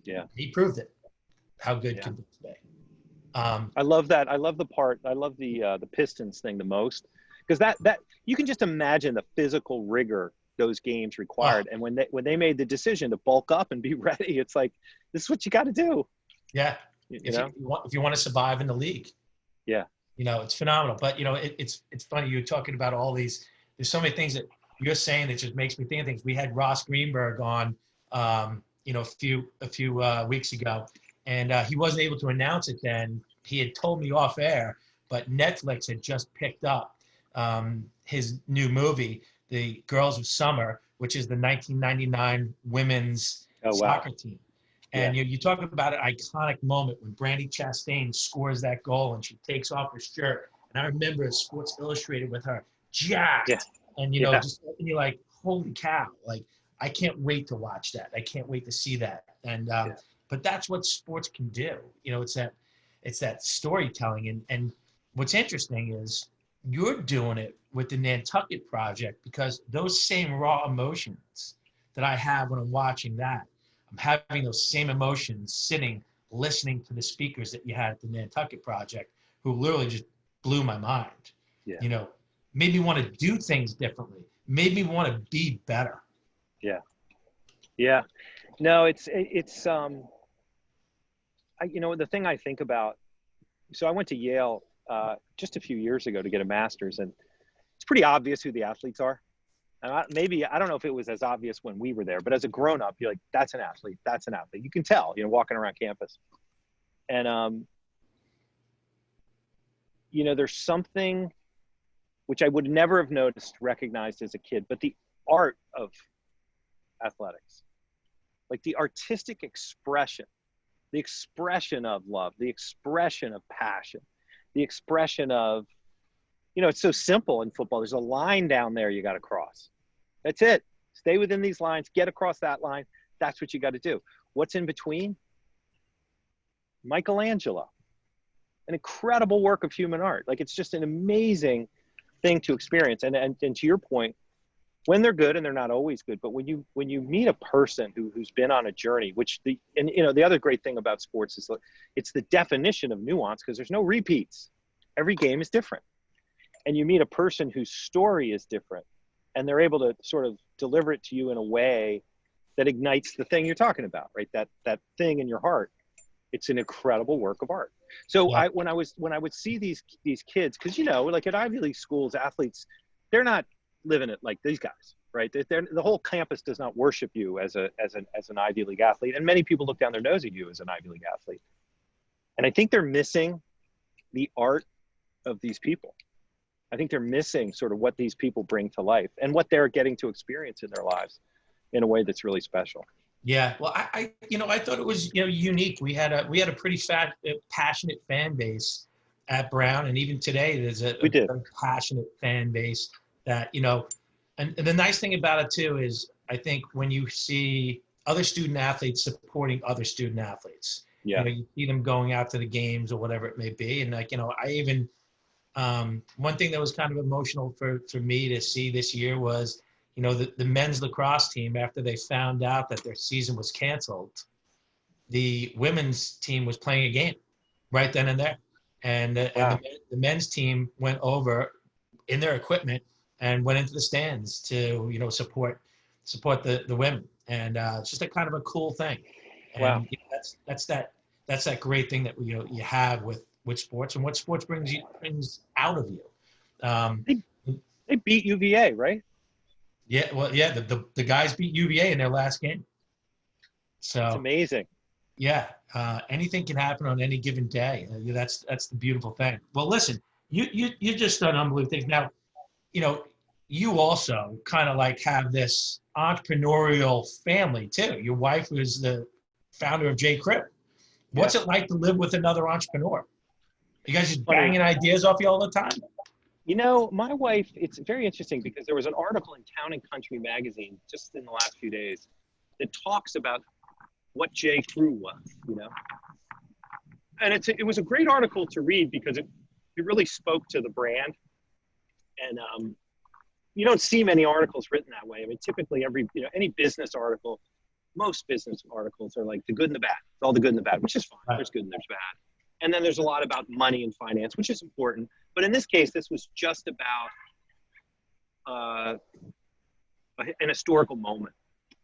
[SPEAKER 2] Yeah.
[SPEAKER 1] He proved it. How good can things be?
[SPEAKER 2] I love that. I love the Pistons thing the most, because that you can just imagine the physical rigor those games required. And when they made the decision to bulk up and be ready, it's like, this is what you got to do.
[SPEAKER 1] Yeah.
[SPEAKER 2] You know?
[SPEAKER 1] If you want to survive in the league.
[SPEAKER 2] Yeah.
[SPEAKER 1] It's phenomenal. But, it's funny. You're talking about all these, there's so many things that you're saying that just makes me think of things. We had Ross Greenberg on, a few weeks ago, and he wasn't able to announce it then. He had told me off air, but Netflix had just picked up his new movie, The Girls of Summer, which is the 1999 women's soccer team. And you talk about an iconic moment when Brandy Chastain scores that goal and she takes off her shirt. And I remember Sports Illustrated with her jacked.
[SPEAKER 2] Yeah.
[SPEAKER 1] And, just and you're like, holy cow. Like, I can't wait to watch that. I can't wait to see that. And but that's what sports can do. It's that storytelling. And what's interesting is you're doing it with the Nantucket Project, because those same raw emotions that I have when I'm watching that, I'm having those same emotions sitting, listening to the speakers that you had at the Nantucket Project, who literally just blew my mind.
[SPEAKER 2] Yeah.
[SPEAKER 1] Made me want to do things differently, made me want to be better.
[SPEAKER 2] Yeah. Yeah. No, it's the thing I think about, so I went to Yale just a few years ago to get a master's, and it's pretty obvious who the athletes are. And I don't know if it was as obvious when we were there, but as a grown-up, you're like, that's an athlete. That's an athlete. You can tell, walking around campus. And, there's something which I would never have recognized as a kid, but the art of athletics, like the artistic expression, the expression of love, the expression of passion, the expression of, it's so simple in football. There's a line down there you got to cross. That's it. Stay within these lines, get across that line. That's what you got to do. What's in between? Michelangelo, an incredible work of human art. Like, it's just an amazing thing to experience. And to your point, when they're good, and they're not always good, but when you meet a person who's been on a journey, the other great thing about sports is it's the definition of nuance, because there's no repeats. Every game is different. And you meet a person whose story is different, and they're able to sort of deliver it to you in a way that ignites the thing you're talking about, right? That thing in your heart. It's an incredible work of art. So when I would see these kids, because like at Ivy League schools, athletes, they're not living it like these guys, right? The whole campus does not worship you as an Ivy League athlete, and many people look down their nose at you as an Ivy League athlete. And I think they're missing the art of these people. I think they're missing sort of what these people bring to life and what they're getting to experience in their lives in a way that's really special.
[SPEAKER 1] Yeah, well, I thought it was unique. We had a pretty passionate fan base at Brown, and even today there's a very passionate fan base that and the nice thing about it too is I think when you see other student athletes supporting other student athletes, you see them going out to the games or whatever it may be, and I even one thing that was kind of emotional for me to see this year was, the men's lacrosse team, after they found out that their season was canceled, the women's team was playing a game right then and there. And the men's team went over in their equipment and went into the stands to, support the women. And it's just a kind of a cool thing. And that's that great thing that, you have with sports, and what sports brings out of you.
[SPEAKER 2] They beat UVA, right?
[SPEAKER 1] Yeah, well, yeah, the guys beat UVA in their last game. So
[SPEAKER 2] it's amazing.
[SPEAKER 1] Yeah, anything can happen on any given day. That's the beautiful thing. Well, listen, you just done unbelievable things. Now, you also kind of like have this entrepreneurial family too. Your wife was the founder of J. Crib. What's it like to live with another entrepreneur? You guys just banging ideas off you all the time?
[SPEAKER 2] You know, my wife, it's very interesting because there was an article in Town and Country magazine just in the last few days that talks about what J. Crew was, you know? And it was a great article to read because it really spoke to the brand. And you don't see many articles written that way. I mean, typically any business article, most business articles are like the good and the bad. It's all the good and the bad, which is fine.
[SPEAKER 1] Right.
[SPEAKER 2] There's good and there's bad. And then there's a lot about money and finance, which is important. But in this case, this was just about an historical moment.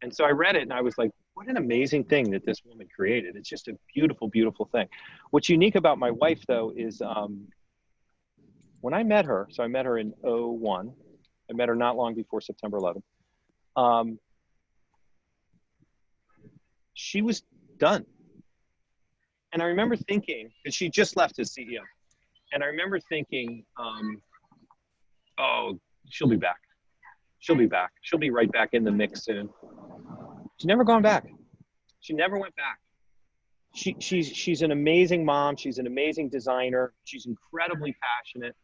[SPEAKER 2] And so I read it and I was like, what an amazing thing that this woman created. It's just a beautiful, beautiful thing. What's unique about my wife, though, is when I met her, so I met her in 2001. I met her not long before September 11th. She was done. And I remember thinking, and she just left as CEO. And I remember thinking, oh, she'll be back. She'll be back. She'll be right back in the mix soon. She's never gone back. She never went back. She's an amazing mom. She's an amazing designer. She's incredibly passionate.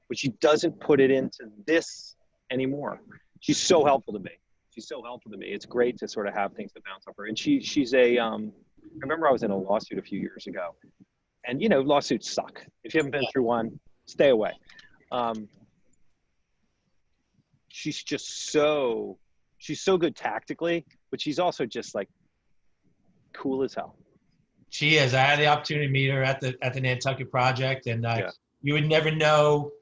[SPEAKER 2] But she doesn't put it into this anymore. She's so helpful to me. She's so helpful to me. It's great to sort of have things to bounce off her. And she's I remember I was in a lawsuit a few years ago. And, you know, lawsuits suck. If you haven't been through one, stay away. She's so good tactically, but she's also just like cool as hell.
[SPEAKER 1] She is. I had the opportunity to meet her at the Nantucket project, and you would never know.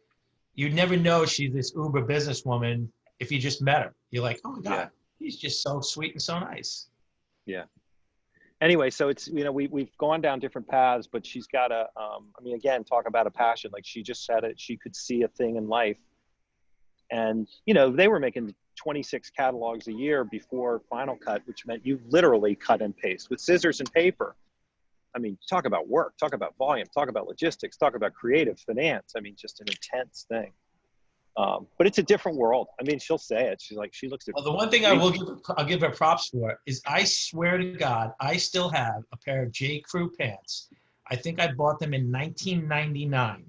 [SPEAKER 1] You'd never know she's this uber businesswoman if you just met her. You're like, oh my God, she's just so sweet and so nice.
[SPEAKER 2] Yeah. Anyway, so it's, you know, we've gone down different paths, but she's got I mean, again, talk about a passion. Like she just said it, she could see a thing in life. And, you know, they were making 26 catalogs a year before Final Cut, which meant you literally cut and paste with scissors and paper. I mean, talk about work, talk about volume, talk about logistics, talk about creative finance. I mean, just an intense thing. But it's a different world. I mean, she'll say it. She's like, she looks at.
[SPEAKER 1] Well, the one thing I'll give her props for is I swear to God, I still have a pair of J. Crew pants. I think I bought them in 1999,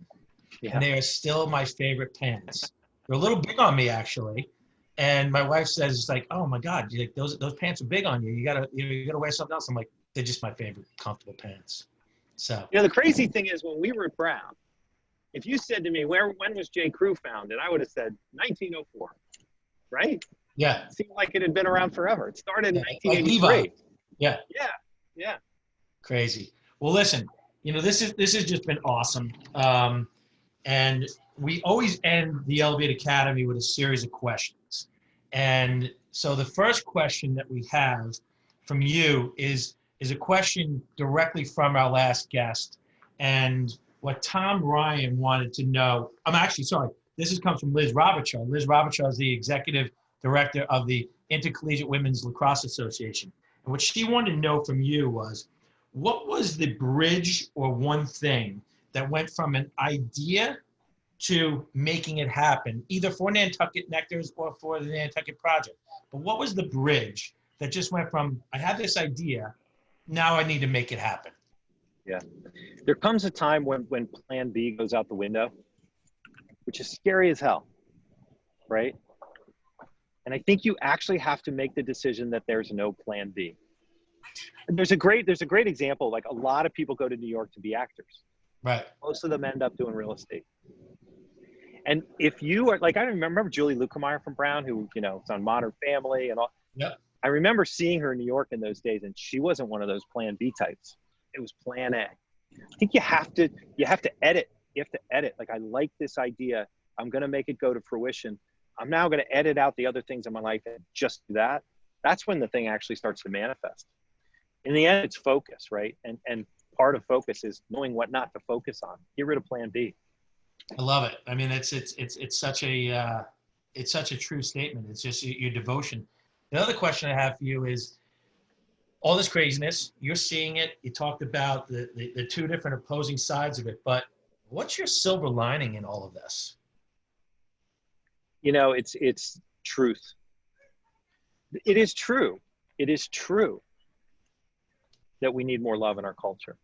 [SPEAKER 1] and they are still my favorite pants. They're a little big on me actually, and my wife says, "It's like, oh my God, like those pants are big on you. You gotta wear something else." I'm like, they're just my favorite comfortable pants. So
[SPEAKER 2] you know, the crazy thing is when we were at Brown, if you said to me, when was J. Crew founded? I would have said 1904, right?
[SPEAKER 1] Yeah.
[SPEAKER 2] It seemed like it had been around forever. It started in 1983.
[SPEAKER 1] Like yeah.
[SPEAKER 2] Yeah.
[SPEAKER 1] Crazy. Well, listen, you know, this has just been awesome. And we always end the Elevate Academy with a series of questions. And so the first question that we have from you is a question directly from our last guest. And what Tom Ryan wanted to know, I'm actually sorry, this comes from Liz Robertshaw. Liz Robertshaw is the executive director of the Intercollegiate Women's Lacrosse Association. And what she wanted to know from you was, what was the bridge or one thing that went from an idea to making it happen, either for Nantucket Nectars or for the Nantucket Project? But what was the bridge that just went from, I have this idea, now I need to make it happen?
[SPEAKER 2] Yeah. There comes a time when plan B goes out the window, which is scary as hell, right? And I think you actually have to make the decision that there's no plan B. There's a great example. Like a lot of people go to New York to be actors.
[SPEAKER 1] Right.
[SPEAKER 2] Most of them end up doing real estate. And if you are like, I remember Julie Lukemeyer from Brown, who, you know, it's on Modern Family and all.
[SPEAKER 1] Yep.
[SPEAKER 2] I remember seeing her in New York in those days, and she wasn't one of those plan B types. It was plan A. I think you have to edit. You have to edit. Like, I like this idea. I'm going to make it go to fruition. I'm now going to edit out the other things in my life and just do that. That's when the thing actually starts to manifest. In the end, it's focus, right? And part of focus is knowing what not to focus on. Get rid of plan B.
[SPEAKER 1] I love it. I mean, it's such a true statement. It's just your devotion. The other question I have for you is, all this craziness, you're seeing it. You talked about the two different opposing sides of it, but what's your silver lining in all of this?
[SPEAKER 2] You know, it's truth. It is true. It is true that we need more love in our culture.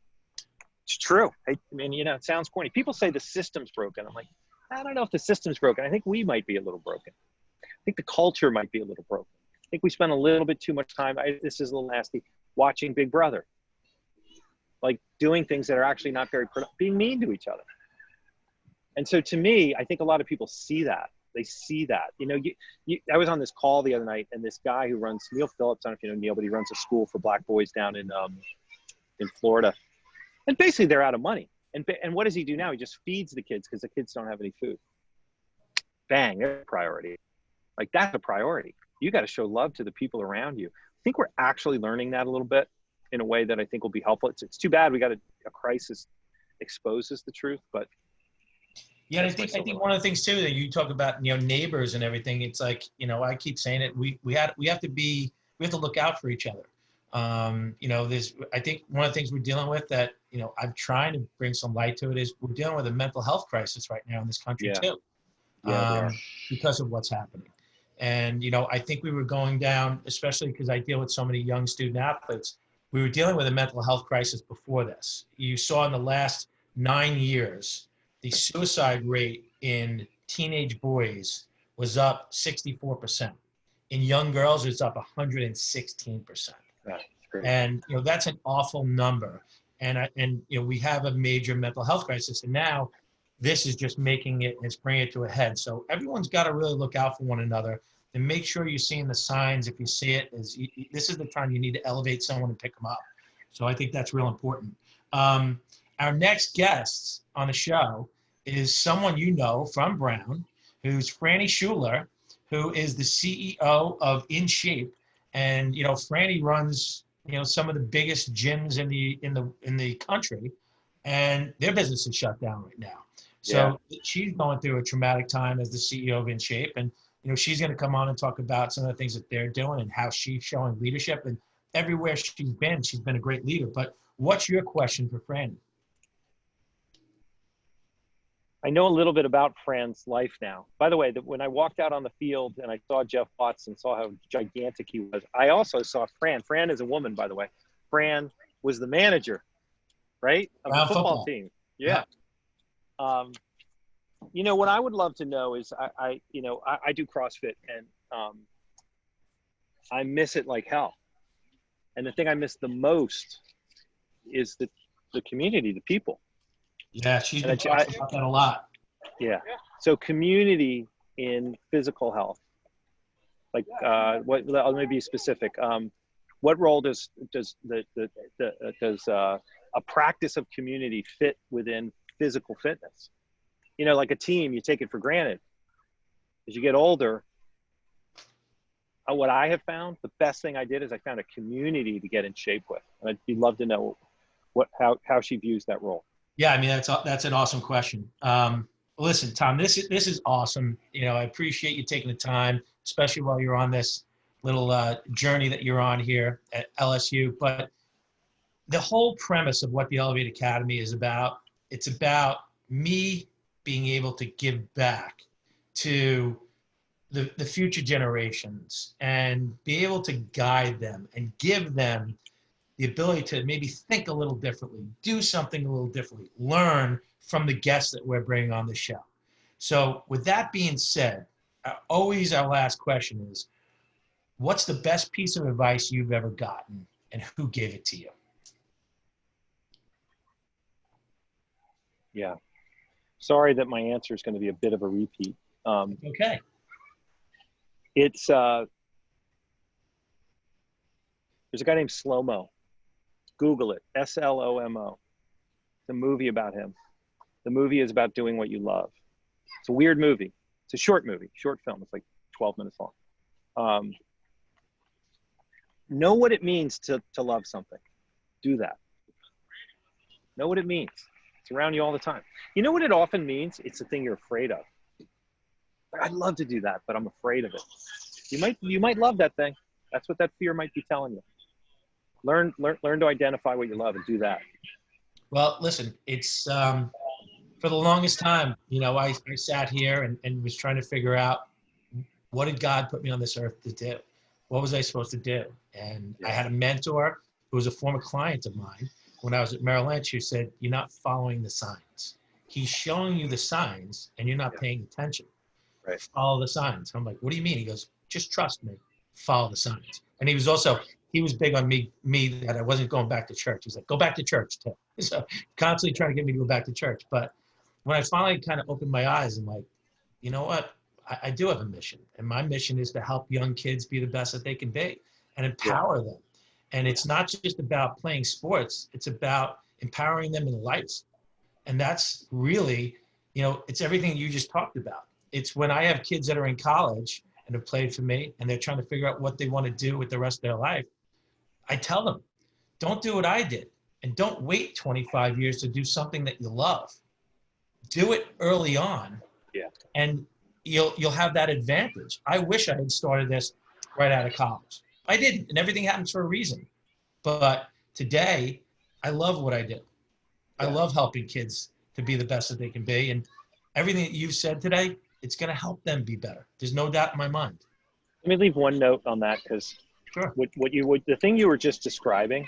[SPEAKER 2] It's true. I mean, you know, it sounds corny. People say the system's broken. I'm like, I don't know if the system's broken. I think we might be a little broken. I think the culture might be a little broken. I think we spend a little bit too much time, this is a little nasty, watching Big Brother. Like doing things that are actually not very productive, being mean to each other. And so to me, I think a lot of people see that. They see that. You know, I was on this call the other night, and this guy who runs, Neil Phillips, I don't know if you know Neil, but he runs a school for black boys down in Florida. And basically they're out of money. And what does he do now? He just feeds the kids because the kids don't have any food. Bang, they're a priority. Like that's a priority. You got to show love to the people around you. I think we're actually learning that a little bit in a way that I think will be helpful. It's too bad we got a crisis exposes the truth, but
[SPEAKER 1] yeah, and I think one of the things too that you talk about, you know, neighbors and everything. It's like, you know, I keep saying it. We have to look out for each other. You know, I think one of the things we're dealing with that, you know, I'm trying to bring some light to it is we're dealing with a mental health crisis right now in this country too, because of what's happening. And, you know, I think we were going down, especially because I deal with so many young student athletes, we were dealing with a mental health crisis before this. You saw in the last 9 years, the suicide rate in teenage boys was up 64%. In young girls, it's up 116%. And, you know, that's an awful number. And you know, we have a major mental health crisis. And now this is just making it, it's bringing it to a head. So everyone's got to really look out for one another and make sure you're seeing the signs. If you see it, this is the time you need to elevate someone and pick them up. So I think that's real important. Our next guest on the show is someone you know from Brown, who's Franny Schuler, who is the CEO of In Shape. And, you know, Franny runs, you know, some of the biggest gyms in the country, and their business is shut down right now. So she's going through a traumatic time as the CEO of In Shape. And, you know, she's going to come on and talk about some of the things that they're doing and how she's showing leadership. And everywhere she's been a great leader. But what's your question for Franny?
[SPEAKER 2] I know a little bit about Fran's life now. By the way, when I walked out on the field and I saw Jeff Watson, saw how gigantic he was, I also saw Fran. Fran is a woman, by the way. Fran was the manager, right, of the football team. Yeah. You know, what I would love to know is I do CrossFit, and I miss it like hell. And the thing I miss the most is the community, the people.
[SPEAKER 1] Yeah, she's been talking about that a lot.
[SPEAKER 2] Yeah. So community in physical health. Like, let me be specific. What role does a practice of community fit within physical fitness? You know, like a team, you take it for granted. As you get older, what I have found, the best thing I did is I found a community to get in shape with. And I'd love to know how she views that role.
[SPEAKER 1] Yeah, I mean, that's an awesome question. Listen, Tom, this is awesome. You know, I appreciate you taking the time, especially while you're on this little journey that you're on here at LSU. But the whole premise of what the Elevate Academy is about, it's about me being able to give back to the future generations and be able to guide them and give them the ability to maybe think a little differently, do something a little differently, learn from the guests that we're bringing on the show. So with that being said, always our last question is, what's the best piece of advice you've ever gotten, and who gave it to you?
[SPEAKER 2] Yeah. Sorry that my answer is going to be a bit of a repeat.
[SPEAKER 1] Okay.
[SPEAKER 2] It's there's a guy named Slow-Mo. Google it, Slomo. It's a movie about him. The movie is about doing what you love. It's a weird movie. It's a short movie, short film. It's like 12 minutes long. Know what it means to love something. Do that. Know what it means. It's around you all the time. You know what it often means? It's the thing you're afraid of. I'd love to do that, but I'm afraid of it. You might love that thing. That's what that fear might be telling you. Learn to identify what you love and do that.
[SPEAKER 1] Well, listen, it's for the longest time, you know, I sat here and was trying to figure out, what did God put me on this earth to do? What was I supposed to do? And I had a mentor who was a former client of mine when I was at Merrill Lynch who said, you're not following the signs. he's showing you the signs and you're not paying attention.
[SPEAKER 2] Right.
[SPEAKER 1] Follow the signs. I'm like, what do you mean? He goes, just trust me. Follow the signs. And he was big on me that I wasn't going back to church. He's like, go back to church, Tim. So constantly trying to get me to go back to church. But when I finally kind of opened my eyes, I'm like, you know what? I do have a mission. And my mission is to help young kids be the best that they can be and empower them. And it's not just about playing sports. It's about empowering them in life. And that's really, it's everything you just talked about. It's when I have kids that are in college and have played for me and they're trying to figure out what they want to do with the rest of their life, I tell them, don't do what I did and don't wait 25 years to do something that you love. Do it early on, and you'll have that advantage. I wish I had started this right out of college. I didn't, and everything happens for a reason. But today, I love what I do. I love helping kids to be the best that they can be, and everything that you've said today, it's going to help them be better. There's no doubt in my mind.
[SPEAKER 2] Let me leave one note on that, because the thing you were just describing,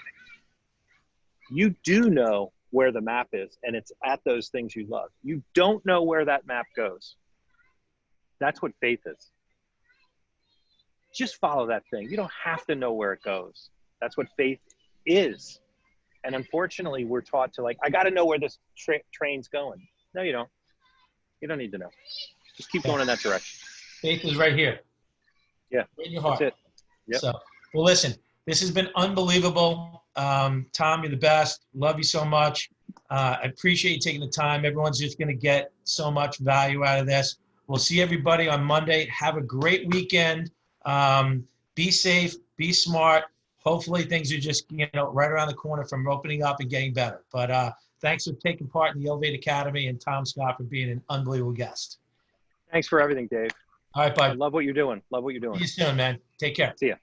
[SPEAKER 2] you do know where the map is, and it's at those things you love. You don't know where that map goes. That's what faith is. Just follow that thing. You don't have to know where it goes. That's what faith is. And unfortunately, we're taught to I got to know where this train's going. No, you don't. You don't need to know. Just keep going in that direction.
[SPEAKER 1] Faith is right here.
[SPEAKER 2] Yeah.
[SPEAKER 1] In your heart.
[SPEAKER 2] That's it. Yep.
[SPEAKER 1] So, well, listen, this has been unbelievable. Tom, you're the best. Love you so much. I appreciate you taking the time. Everyone's just going to get so much value out of this. We'll see everybody on Monday. Have a great weekend. Be safe. Be smart. Hopefully things are just, right around the corner from opening up and getting better. But thanks for taking part in the Elevate Academy, and Tom Scott for being an unbelievable guest.
[SPEAKER 2] Thanks for everything, Dave.
[SPEAKER 1] All right, bud.
[SPEAKER 2] I love what you're doing.
[SPEAKER 1] See you soon, man. Take care.
[SPEAKER 2] See ya.